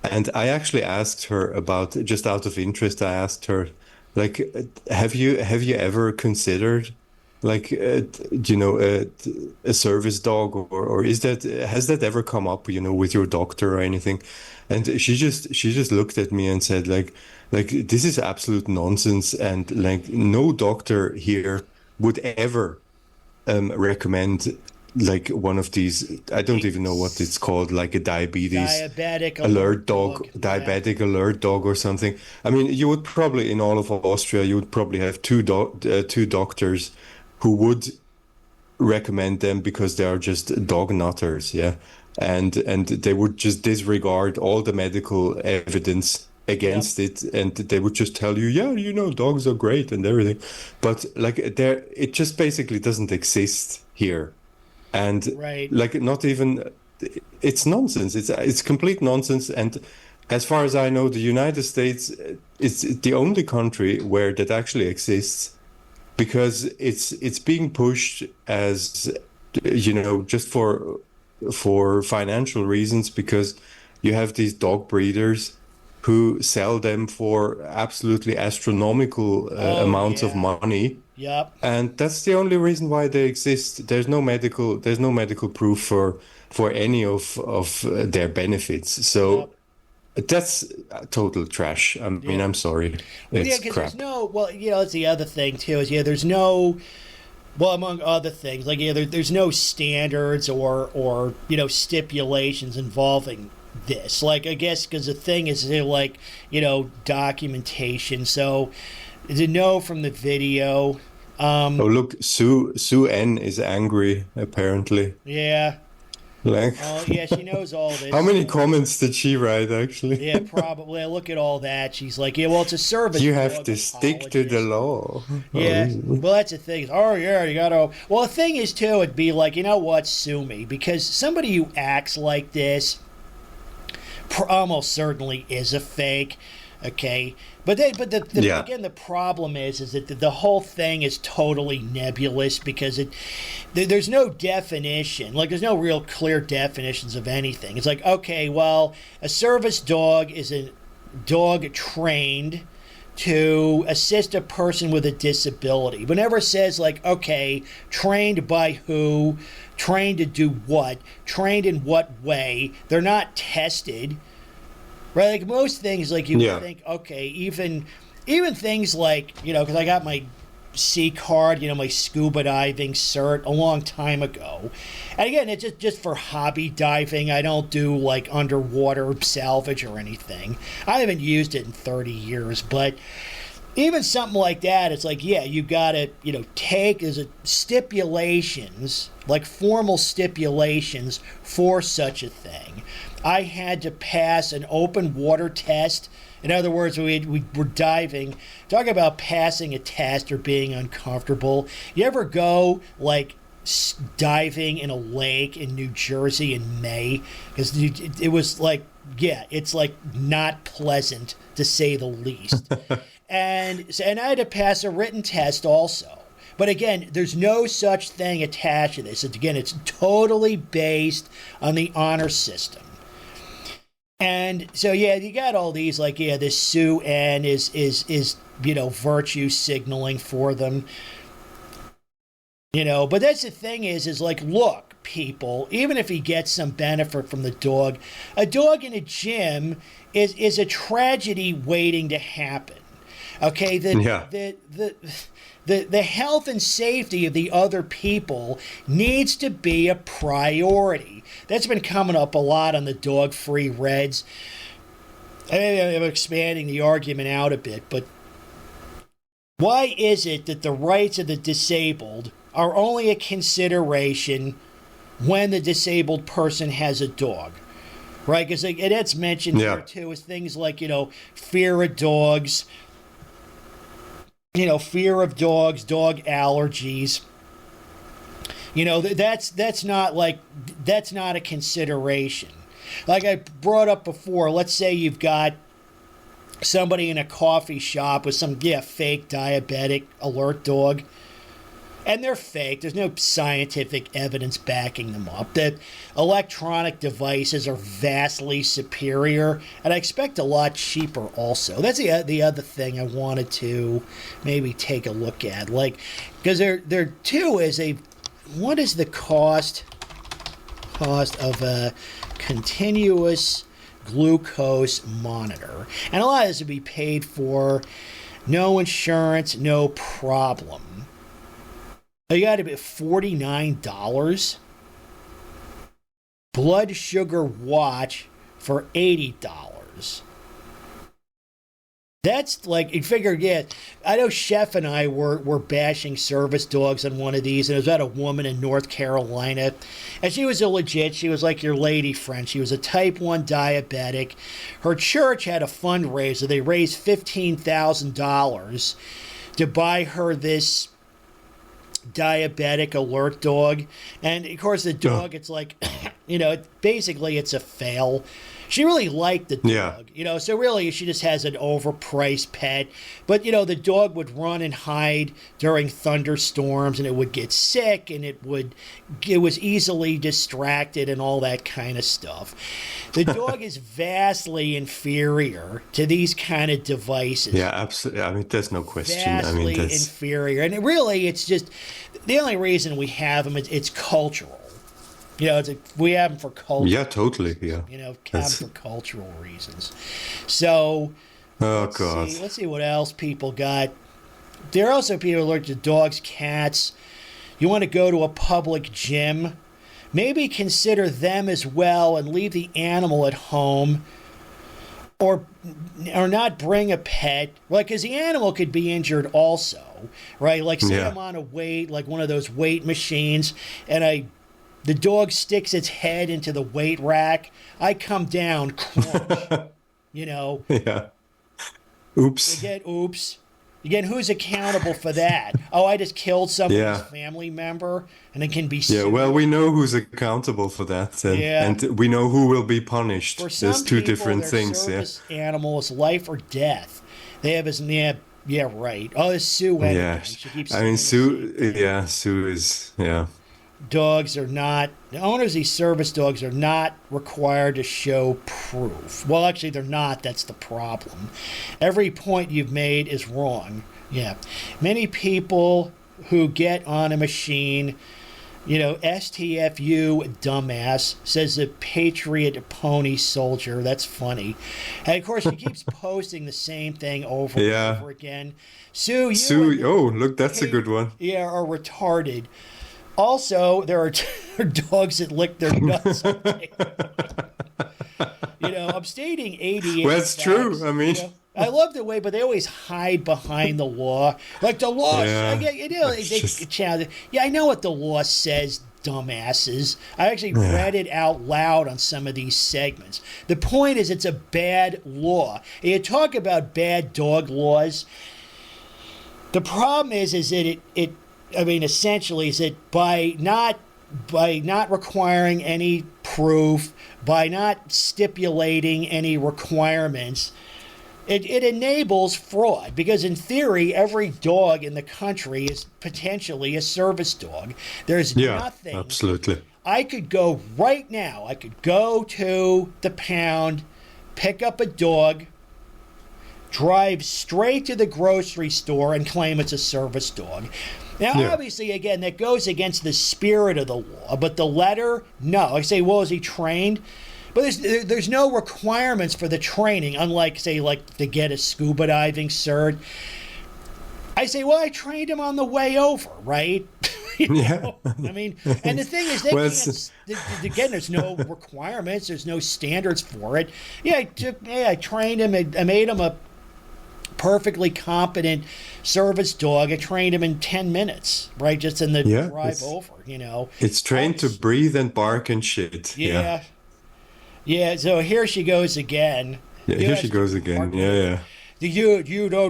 and I actually asked her about, just out of interest, I asked her, like, have you ever considered like a service dog, or has that ever come up, with your doctor or anything? And she just looked at me and said, like this is absolute nonsense, and like no doctor here would ever recommend like one of these. I don't even know what it's called, like a diabetes diabetic alert dog. diabetic alert dog or something. I mean, you would probably, in all of Austria, you would probably have two doctors who would recommend them because they are just dog nutters, yeah, and they would just disregard all the medical evidence against it, and they would just tell you, yeah, dogs are great and everything, but like it just basically doesn't exist here. And Right. like, not even, it's nonsense. It's complete nonsense. And as far as I know, the United States is the only country where that actually exists, because it's being pushed as, just for financial reasons, because you have these dog breeders who sell them for absolutely astronomical amounts of money. Yep. And that's the only reason why they exist. There's no medical proof for any of their benefits. So that's total trash. I mean, I'm sorry. Well, It's because crap. that's the other thing too. Is there's no, well, among other things, like there's no standards or stipulations involving this. Like, I guess because the thing is, like, documentation. So to know from the video. Oh, look, Sue N is angry, apparently. Yeah. Like, Oh, yeah, she knows all this. how many comments did she write, actually? Yeah, probably. I look at all that. She's like, yeah, well, it's a service. You have dog to stick to the apologist. law. Yeah, Oh. well, that's the thing. Oh, yeah, you gotta. Well, the thing is, too, it'd be like, you know what, sue me. Because somebody who acts like this almost certainly is a fake. Okay, but again, the problem is that the whole thing is totally nebulous, because there's no definition. Like, there's no real clear definitions of anything. It's like, okay, well, a service dog is a dog trained to assist a person with a disability. But never says, like, okay, trained by who, trained to do what, trained in what way. They're not tested. Right, like most things, like you would think, okay, even things like, because I got my C card, my scuba diving cert a long time ago, and again, it's just for hobby diving. I don't do like underwater salvage or anything. I haven't used it in 30 years, but even something like that, it's like, yeah, you got to, take as stipulations, like formal stipulations for such a thing. I had to pass an open water test. In other words, we were diving. Talk about passing a test or being uncomfortable. You ever go, like, diving in a lake in New Jersey in May? Because it was like, yeah, it's like not pleasant, to say the least. and I had to pass a written test also. But again, there's no such thing attached to this. It's totally based on the honor system. And so, yeah, you got all these, like, yeah, this Sue N is virtue signaling for them. But that's the thing is like, look, people, even if he gets some benefit from the dog, a dog in a gym is a tragedy waiting to happen. Okay, the health and safety of the other people needs to be a priority. That's been coming up a lot on the dog-free Reds. I'm expanding the argument out a bit, but why is it that the rights of the disabled are only a consideration when the disabled person has a dog? Right? Because it's mentioned here, too, is things like, fear of dogs, fear of dogs, dog allergies. That's not a consideration. Like I brought up before, let's say you've got somebody in a coffee shop with some fake diabetic alert dog. And they're fake. There's no scientific evidence backing them up. The electronic devices are vastly superior, and I expect a lot cheaper also. That's the other thing I wanted to maybe take a look at. Like, because there too is what is the cost of a continuous glucose monitor? And a lot of this would be paid for, no insurance, no problem. You got to be $49. Blood sugar watch for $80. That's like, you figure, yeah, I know Chef and I were bashing Servus Dawgs on one of these, and it was about a woman in North Carolina, and she was she was like your lady friend. She was a type 1 diabetic. Her church had a fundraiser. They raised $15,000 to buy her this diabetic alert dog, and of course the dog, it's like, basically it's a fail. She really liked the dog, so really she just has an overpriced pet. But, the dog would run and hide during thunderstorms, and it would get sick, and it was easily distracted and all that kind of stuff. The dog is vastly inferior to these kind of devices. Yeah, absolutely. I mean, there's no question. Vastly inferior. And it's just, the only reason we have them, it's cultural. We have them for culture. Yeah, totally. Yeah. Have them for cultural reasons. So, let's see what else people got. There are also people allergic to dogs, cats. You want to go to a public gym, maybe consider them as well and leave the animal at home, or not bring a pet. Like, because the animal could be injured also, right? Like, say I'm on a weight, like one of those weight machines, and the dog sticks its head into the weight rack. I come down, crunch, Yeah. Oops. Again, who's accountable for that? Oh, I just killed somebody's family member, and it can be sued. Yeah, well, we know who's accountable for that, and we know who will be punished. For some There's two people, different their things. service animal is life or death. They have his name. Yeah, right. Oh, it's Sue. Yeah, I mean, Sue. Yeah, Sue is. Yeah. Dogs are not, the owners of these service dogs are not required to show proof. Well, actually, they're not. That's the problem. Every point you've made is wrong. Yeah. Many people who get on a machine, STFU dumbass, says the Patriot Pony Soldier. That's funny. And of course, she keeps posting the same thing over and over again. Sue, look, that's a good one. Yeah, are retarded. Also, there are dogs that lick their nuts. I'm stating AAiH. Well, it's true. I mean, I love the way, but they always hide behind the law. Like the law. I know what the law says, dumbasses. I actually read it out loud on some of these segments. The point is, it's a bad law. And you talk about bad dog laws. The problem is that essentially, is that by not requiring any proof, by not stipulating any requirements, it enables fraud. Because in theory, every dog in the country is potentially a service dog. There's nothing. Absolutely. I could go right now. I could go to the pound, pick up a dog, drive straight to the grocery store, and claim it's a service dog. Now, obviously, again, that goes against the spirit of the law, but the letter, no. I say, well, is he trained? But there's no requirements for the training, unlike, say, like to get a scuba diving cert. I say, well, I trained him on the way over, right? I mean, and the thing is, again, there's no requirements, there's no standards for it. I trained him, I made him a perfectly competent service dog. I trained him in 10 minutes, right? Just in the drive over, It's trained to breathe and bark and shit. Yeah. So here she goes again. Here she goes again. You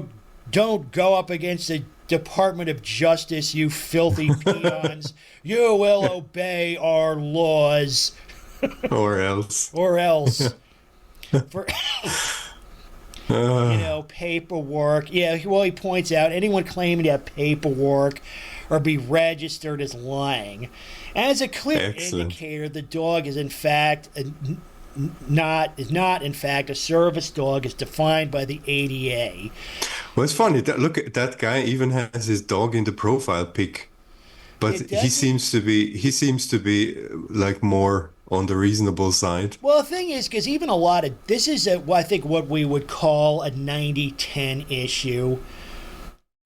don't go up against the Department of Justice, you filthy peons. You will obey our laws. Or else. paperwork. Yeah, well, he points out anyone claiming to have paperwork or be registered as lying. As a clear indicator, the dog is in fact not in fact a service dog as defined by the AAiH. Well, it's funny. Look, that guy even has his dog in the profile pic, but he seems to be like more on the reasonable side. Well, the thing is, because even this is I think what we would call a 90-10 issue,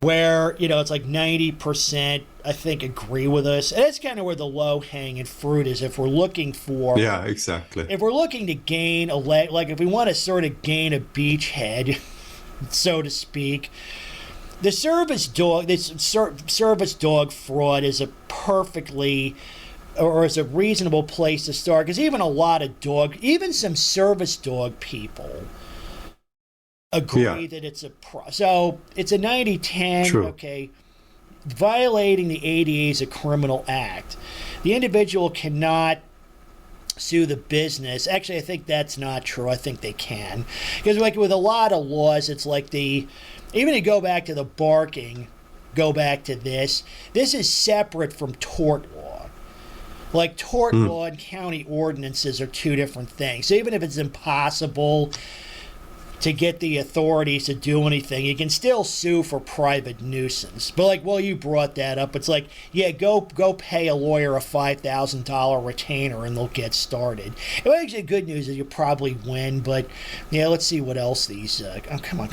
where it's like 90% I think agree with us, and that's kind of where the low-hanging fruit is. If we're looking for if we're looking to gain if we want to sort of gain a beachhead, so to speak, the service dog fraud is is a reasonable place to start, because even some service dog people agree that it's so it's a 90-10. True. Okay, violating the AAiH is a criminal act. The individual cannot sue the business. Actually, I think that's not true. I think they can, because like with a lot of laws, it's like even to go back to the barking, go back to this is separate from tort law. Like tort law and county ordinances are two different things. So even if it's impossible to get the authorities to do anything, you can still sue for private nuisance. But you brought that up. It's like, yeah, go pay a lawyer a $5,000 retainer and they'll get started. Well, actually, the good news is you probably win. But yeah, let's see what else these. Come on.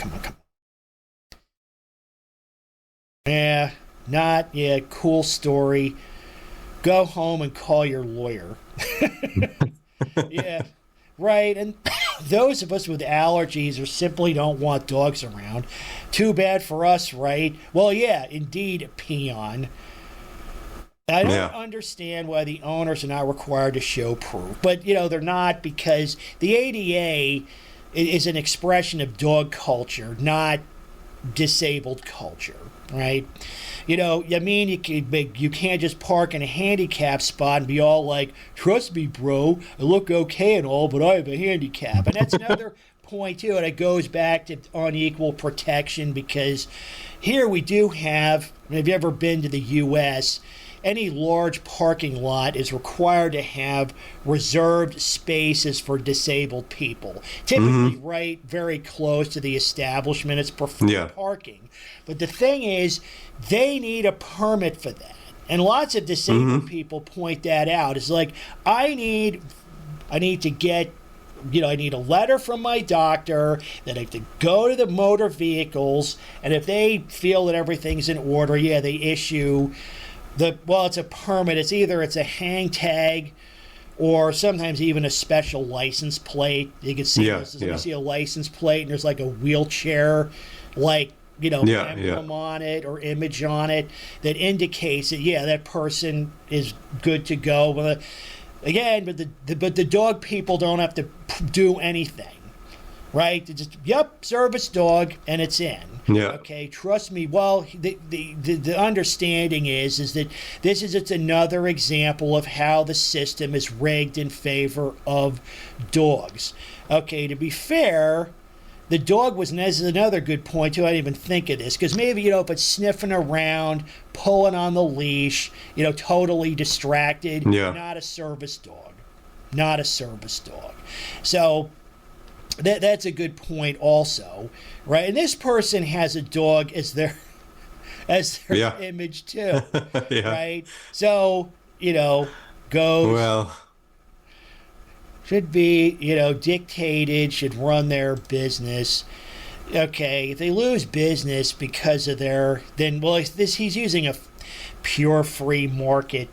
Yeah, cool story. Go home and call your lawyer. Yeah, right. And those of us with allergies or simply don't want dogs around, too bad for us, right? Well, yeah, indeed, peon. I don't understand why the owners are not required to show proof. But, they're not, because the AAiH is an expression of dog culture, not disabled culture, right? You can't just park in a handicap spot and be all like, trust me, bro, I look okay and all, but I have a handicap. And that's another point, too, and it goes back to unequal protection, because here we do have, have you ever been to the U.S., any large parking lot is required to have reserved spaces for disabled people, typically right very close to the establishment. It's preferred parking. But the thing is, they need a permit for that. And lots of disabled people point that out. It's like, I need to get, I need a letter from my doctor that I have to go to the motor vehicles, and if they feel that everything's in order, they issue it's a permit. It's either a hang tag or sometimes even a special license plate. You can see you see a license plate and there's like a wheelchair emblem on it or image on it that indicates that that person is good to go. But the dog people don't have to do anything, right? They just service dog and it's in. Yeah. Okay. Trust me. Well, the understanding is that it's another example of how the system is rigged in favor of dogs. Okay. To be fair, the dog this is another good point too. I didn't even think of this, because maybe if it's sniffing around, pulling on the leash, totally distracted. Not a service dog. Not a service dog. So. That's a good point also, right? And this person has a dog as their image too, right? So, goes should be, dictated, should run their business. Okay, if they lose business because of he's using a pure free market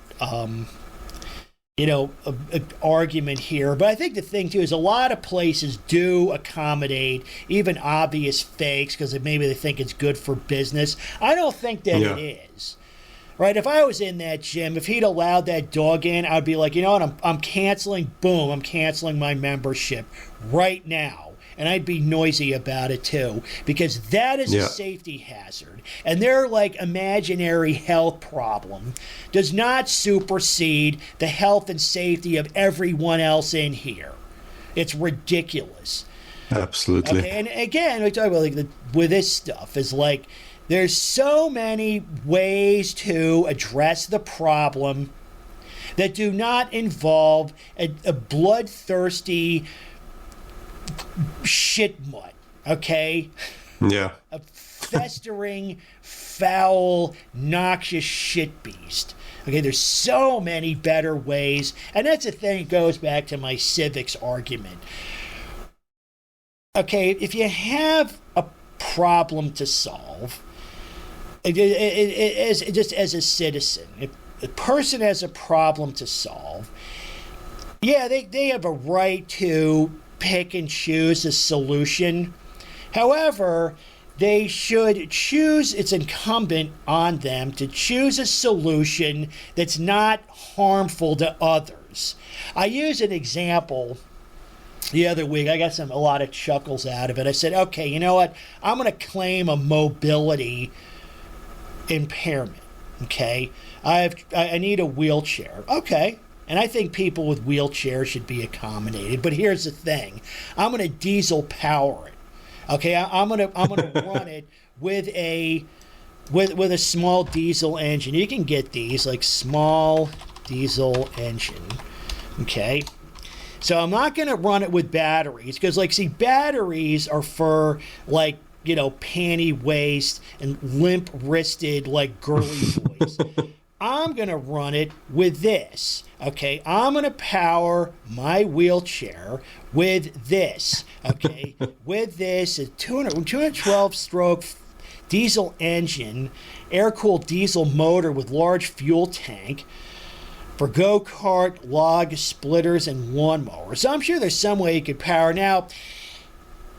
argument here. But I think the thing, too, is a lot of places do accommodate even obvious fakes because maybe they think it's good for business. I don't think that it is. Right? If I was in that gym, if he'd allowed that dog in, I'd be like, you know what, I'm canceling, I'm canceling my membership right now. And I'd be noisy about it, too, because that is a safety hazard. And their, imaginary health problem does not supersede the health and safety of everyone else in here. It's ridiculous. Absolutely. Okay, and again, we talk about like with this stuff is like there's so many ways to address the problem that do not involve a bloodthirsty shit mutt. Okay. Yeah. A festering, foul, noxious shit beast. Okay, there's so many better ways, and that's the thing that goes back to my civics argument. Okay, if you have a problem to solve, just as a citizen, if a person has a problem to solve, yeah, they have a right to pick and choose a solution. However, they should choose, it's incumbent on them to choose a solution that's not harmful to others. I use an example the other week. I got a lot of chuckles out of it. I said, okay, you know what? I'm going to claim a mobility impairment. Okay? I need a wheelchair. Okay. And I think people with wheelchairs should be accommodated. But here's the thing. I'm going to diesel power it. Okay, I'm gonna run it with a small diesel engine. You can get these like small diesel engine. Okay, so I'm not gonna run it with batteries because batteries are for like panty waist and limp wristed like girly boys. I'm going to run it with this. Okay, I'm going to power my wheelchair with this. Okay, with this, a 212 stroke diesel engine, air-cooled diesel motor with large fuel tank for go-kart, log splitters, and lawnmowers. So I'm sure there's some way you could power. Now,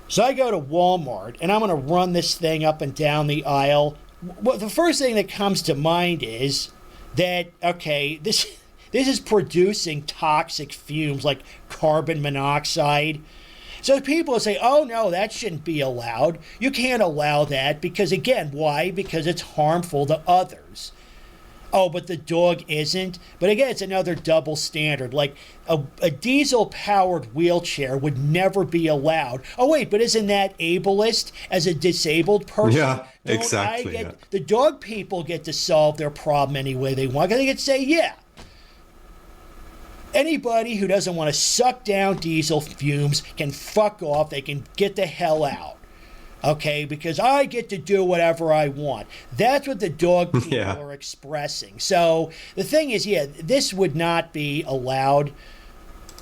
so I go to Walmart, and I'm going to run this thing up and down the aisle. Well, the first thing that comes to mind is that, okay, this is producing toxic fumes like carbon monoxide. So people say, oh, no, that shouldn't be allowed. You can't allow that because, again, why? Because it's harmful to others. Oh, but the dog isn't. But again, it's another double standard. Like a diesel-powered wheelchair would never be allowed. Oh, wait, but isn't that ableist as a disabled person? Yeah, exactly. The dog people get to solve their problem any way they want. They could say, yeah. Anybody who doesn't want to suck down diesel fumes can fuck off. They can get the hell out. Okay, because I get to do whatever I want. That's what the dog people are expressing. So the thing is, this would not be allowed.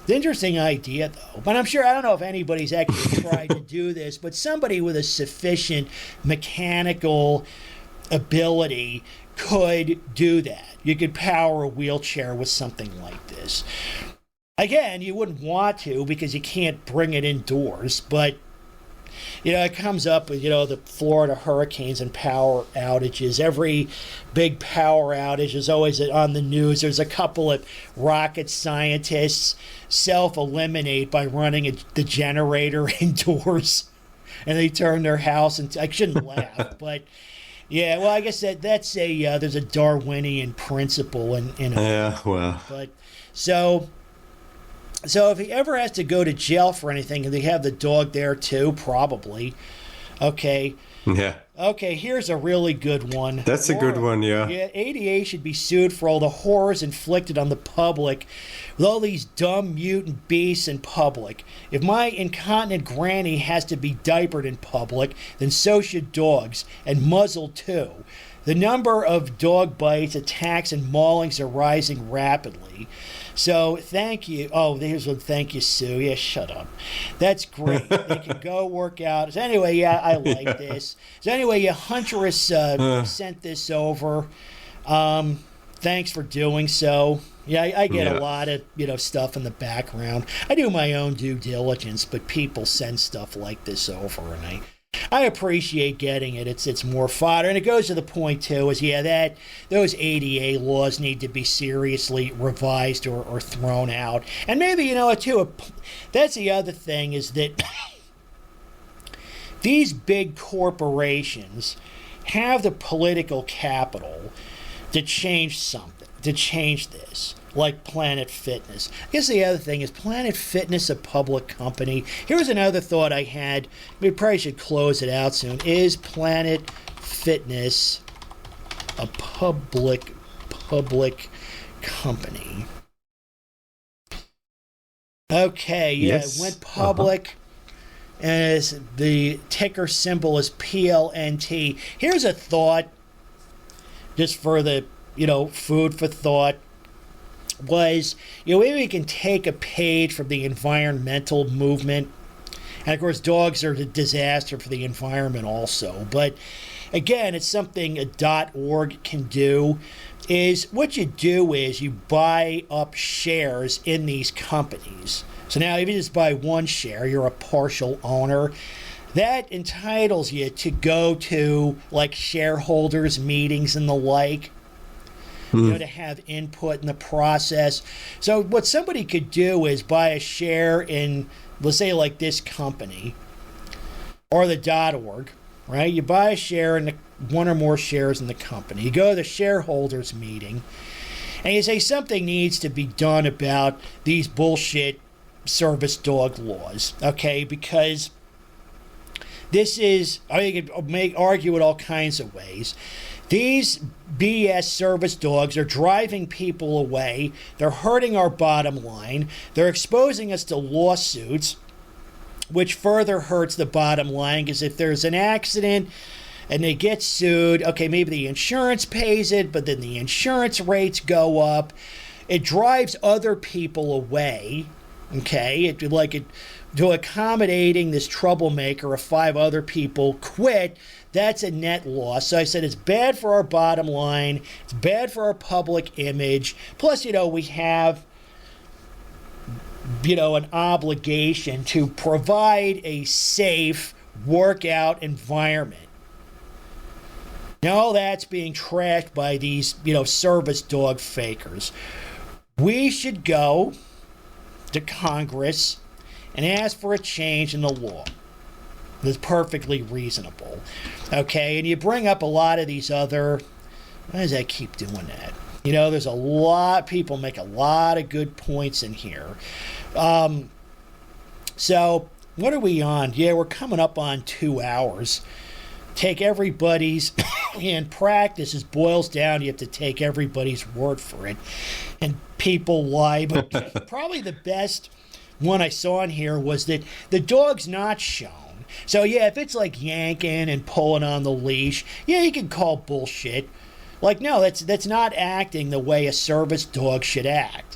It's an interesting idea, though. But I'm sure, I don't know if anybody's actually tried to do this, but somebody with a sufficient mechanical ability could do that. You could power a wheelchair with something like this. Again, you wouldn't want to because you can't bring it indoors, but it comes up with, the Florida hurricanes and power outages. Every big power outage is always on the news. There's a couple of rocket scientists self-eliminate by running the generator indoors, and they turn their house into, I shouldn't laugh, but yeah, well, I guess that's there's a Darwinian principle in it. Yeah, well. But So if he ever has to go to jail for anything, and they have the dog there too, probably. Okay. Yeah. Okay, here's a really good one. That's a good one, yeah. Yeah, AAiH should be sued for all the horrors inflicted on the public with all these dumb mutant beasts in public. If my incontinent granny has to be diapered in public, then so should dogs, and muzzled too. The number of dog bites, attacks, and maulings are rising rapidly. So thank you. Oh, here's one. Thank you, Sue. Yeah, shut up. That's great. They can go work out. So anyway, I like this. So anyway, Huntress sent this over. Thanks for doing so. Yeah, I get a lot of stuff in the background. I do my own due diligence, but people send stuff like this over, and I appreciate getting it. It's more fodder, and it goes to the point too. Is that those ADA laws need to be seriously revised or thrown out, and maybe too. That's the other thing is that these big corporations have the political capital to change something, to change this. like Planet Fitness. I guess the other thing is Planet Fitness a public company? Here's another thought I had. We probably should close it out soon. Is Planet Fitness a public company? Okay, yeah, yes. It went public. As the ticker symbol is PLNT. Here's a thought, just for the, food for thought, was, maybe we can take a page from the environmental movement. And of course, dogs are a disaster for the environment also. But again, it's something a .org can do. Is what you do is you buy up shares in these companies. So now if you just buy one share, you're a partial owner. That entitles you to go to like shareholders meetings and the like, to have input in the process. So what somebody could do is buy a share in, let's say like this company or the .org, right? You buy a share in one or more shares in the company. You go to the shareholders meeting and you say something needs to be done about these bullshit service dog laws, okay? Because this is, you can argue it all kinds of ways. These BS service dogs are driving people away. They're hurting our bottom line. They're exposing us to lawsuits, which further hurts the bottom line, because if there's an accident and they get sued, okay, maybe the insurance pays it, but then the insurance rates go up. It drives other people away. Okay, to accommodating this troublemaker if 5 other people quit, that's a net loss. So I said it's bad for our bottom line, it's bad for our public image. Plus, we have, an obligation to provide a safe workout environment. Now that's being trashed by these, service dog fakers. We should go to Congress and ask for a change in the law that's perfectly reasonable. Okay, and you bring up a lot of these other, why does that keep doing that? There's a lot, people make a lot of good points in here. So what are we on? Yeah, we're coming up on 2 hours. Take everybody's, in practice, it boils down, you have to take everybody's word for it. And people lie, but probably the best one I saw in here was that the dog's not shown. So yeah, if it's like yanking and pulling on the leash, yeah, you can call bullshit. Like, no, that's not acting the way a service dog should act.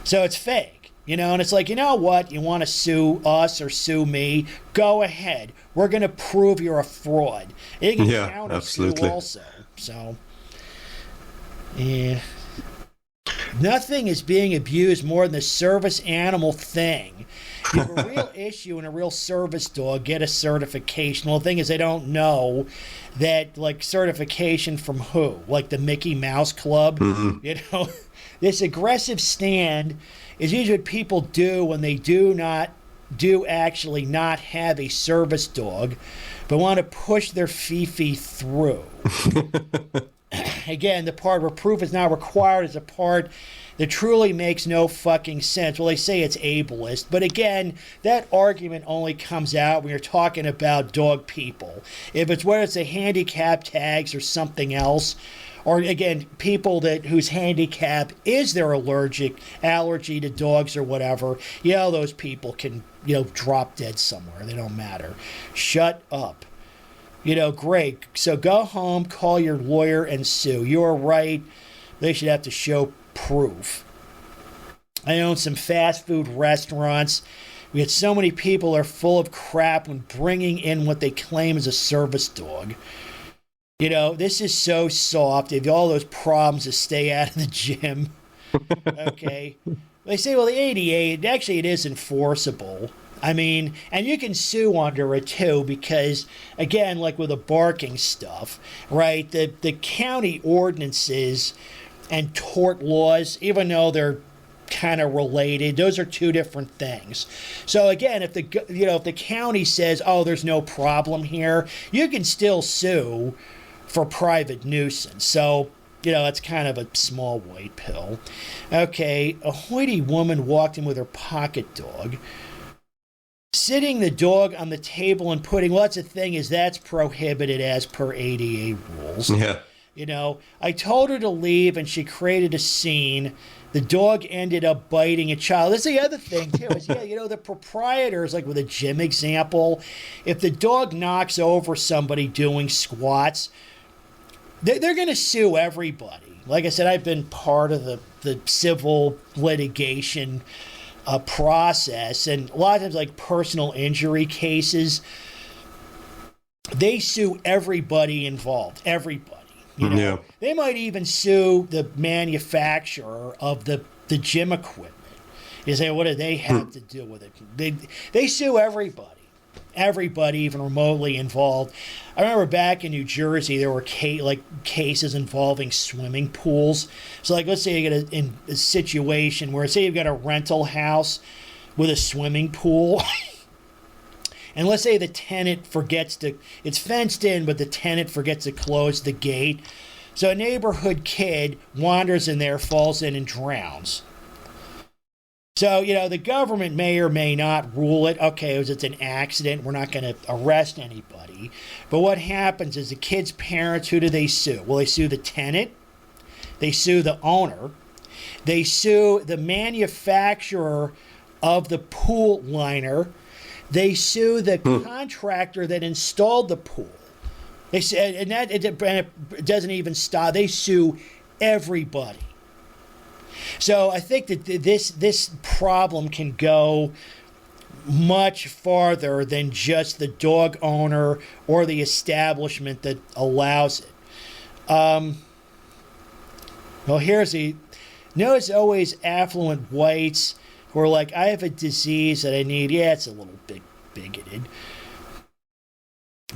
So it's fake. And it's like, you know what? You want to sue us or sue me? Go ahead. We're going to prove you're a fraud. You can counter sue also. So, yeah. Nothing is being abused more than the service animal thing. You have a real issue in a real service dog, get a certification. Well, the thing is, they don't know that, like, certification from who? Like the Mickey Mouse Club? Mm-hmm. This aggressive stand is usually what people do when they do actually not have a service dog, but want to push their fifi through. Again, the part where proof is not required is a part that truly makes no fucking sense. Well, they say it's ableist, but again, that argument only comes out when you're talking about dog people. If it's whether it's the handicap tags or something else, or again, people whose handicap is their allergy to dogs or whatever, those people can, drop dead somewhere. They don't matter. Shut up. Great. So go home, call your lawyer, and sue. You're right. They should have to show proof. I own some fast food restaurants. We had so many people are full of crap when bringing in what they claim is a service dog. This is so soft. If all those problems to stay out of the gym. Okay. They say, well, the ADA, actually it is enforceable. I mean, and you can sue under it too, because again, like with the barking stuff, right? The county ordinances and tort laws, even though they're kind of related, those are two different things. So again, if the county says, oh, there's no problem here, you can still sue for private nuisance. So That's kind of a small white pill. Okay, a hoity woman walked in with her pocket dog. Sitting the dog on the table and putting, well, that's the thing, is that's prohibited as per ADA rules. Yeah. I told her to leave and she created a scene. The dog ended up biting a child. That's the other thing, too, is, the proprietors, like with a gym example, if the dog knocks over somebody doing squats, they're going to sue everybody. Like I said, I've been part of the civil litigation process, and a lot of times, like personal injury cases, they sue everybody involved. Everybody. Yeah. They might even sue the manufacturer of the gym equipment. You say, what do they have to do with it? They sue everybody. Everybody, even remotely involved. I remember back in New Jersey, there were cases involving swimming pools. So, like, let's say you get a situation where, say you've got a rental house with a swimming pool, and let's say the tenant it's fenced in, but the tenant forgets to close the gate. So a neighborhood kid wanders in there, falls in, and drowns. So, the government may or may not rule it. Okay, it's an accident. We're not going to arrest anybody. But what happens is the kid's parents, who do they sue? Well, they sue the tenant. They sue the owner. They sue the manufacturer of the pool liner. They sue the contractor that installed the pool. They say, and it doesn't even stop. They sue everybody. So I think that this problem can go much farther than just the dog owner or the establishment that allows it. Well, notice always affluent whites who are like, I have a disease that I need. Yeah, it's a little bit bigoted.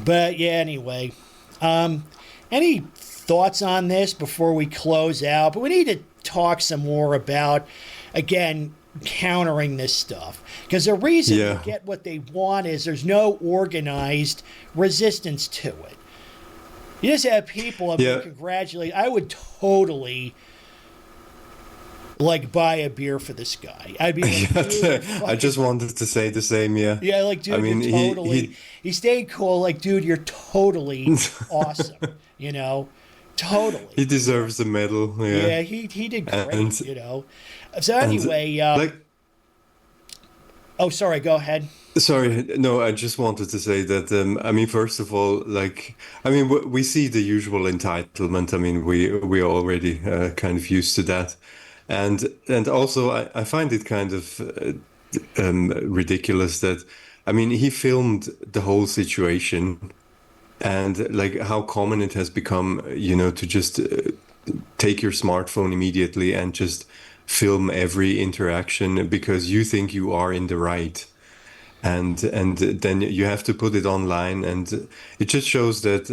But yeah, anyway. Any thoughts on this before we close out? But we need to talk some more about, again, countering this stuff. Because the reason they get what they want is there's no organized resistance to it. You just have people congratulate. I would totally buy a beer for this guy. I'd be like, I just wanted to say the same, yeah. Yeah, dude, I mean, you're totally... He stayed cool, dude, you're totally awesome, Totally. He deserves a medal, yeah. Yeah, he did great, So anyway... Oh, sorry, go ahead. Sorry, no, I just wanted to say that, first of all, we see the usual entitlement. We are already kind of used to that. And also, I find it kind of ridiculous that, he filmed the whole situation, and how common it has become, to just take your smartphone immediately and just film every interaction because you think you are in the right. And then you have to put it online, and it just shows that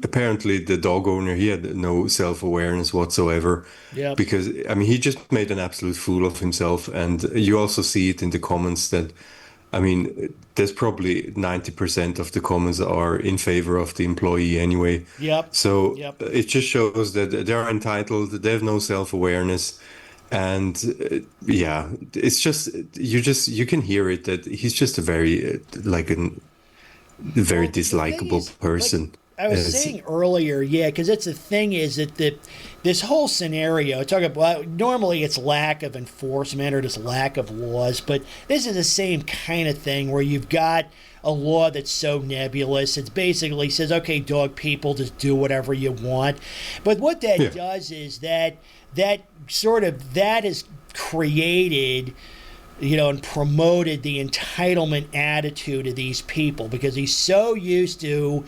apparently the dog owner, he had no self-awareness whatsoever. Yeah. Because he just made an absolute fool of himself, and you also see it in the comments that there's probably 90% of the comments are in favor of the employee anyway. Yep. So it just shows that they're entitled, they have no self-awareness. And it's just you can hear it that he's just a very very dislikable person. I was saying earlier, because that's the thing is that this whole scenario, talk about normally it's lack of enforcement or just lack of laws, but this is the same kind of thing where you've got a law that's so nebulous. It basically says, okay, dog people, just do whatever you want. But what that does is that has created, and promoted the entitlement attitude of these people because he's so used to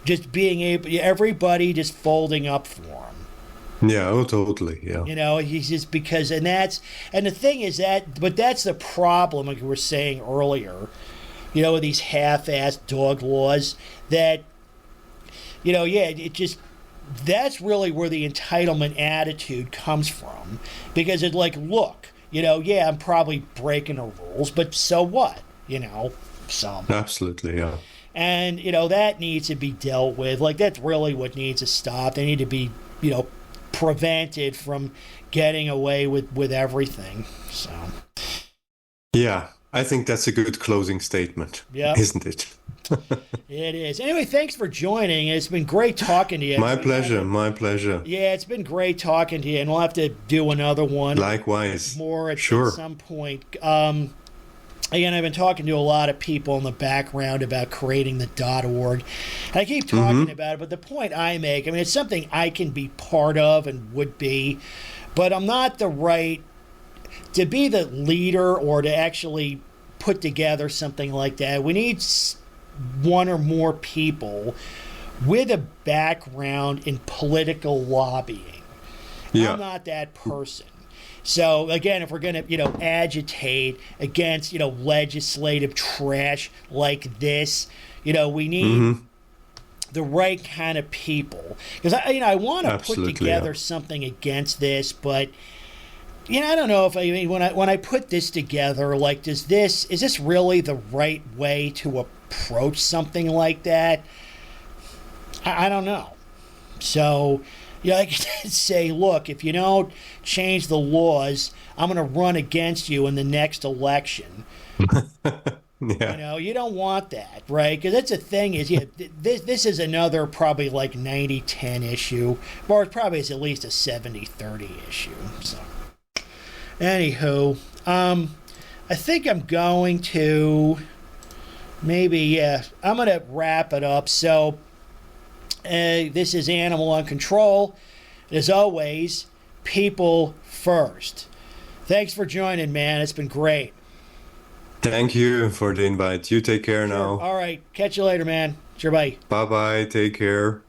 just being everybody just folding up for him. Yeah, oh, totally. Yeah. He's just and the thing is that's the problem, like we were saying earlier, with these half-assed dog laws that, it just, that's really where the entitlement attitude comes from. Because it's look, I'm probably breaking the rules, but so what? So. Absolutely, yeah. And, that needs to be dealt with. Like, that's really what needs to stop. They need to be, prevented from getting away with everything. So. Yeah, I think that's a good closing statement, isn't it? It is. Anyway, thanks for joining. It's been great talking to you. My pleasure. Yeah, it's been great talking to you, and we'll have to do another one. Likewise. More at some point. Again, I've been talking to a lot of people in the background about creating the .org. And I keep talking about it, but the point I make, it's something I can be part of and would be, but I'm not the right to be the leader or to actually put together something like that. We need one or more people with a background in political lobbying. Yeah. I'm not that person. So again, if we're going to, agitate against, legislative trash like this, we need the right kind of people. Because I want to put together something against this, but I don't know if when I put this together, like, is this really the right way to approach something like that? I don't know. So. I can say, look, if you don't change the laws, I'm going to run against you in the next election. You don't want that, right? Because that's the thing is, this is another probably like 90-10 issue, or it probably is at least a 70-30 issue. So, anywho, I think I'm going to I'm going to wrap it up. So, this is Animal on Control. As always, people first. Thanks for joining, man. It's been great. Thank you for the invite. You take care now. All right. Catch you later, man. Sure, bye. Bye-bye. Take care.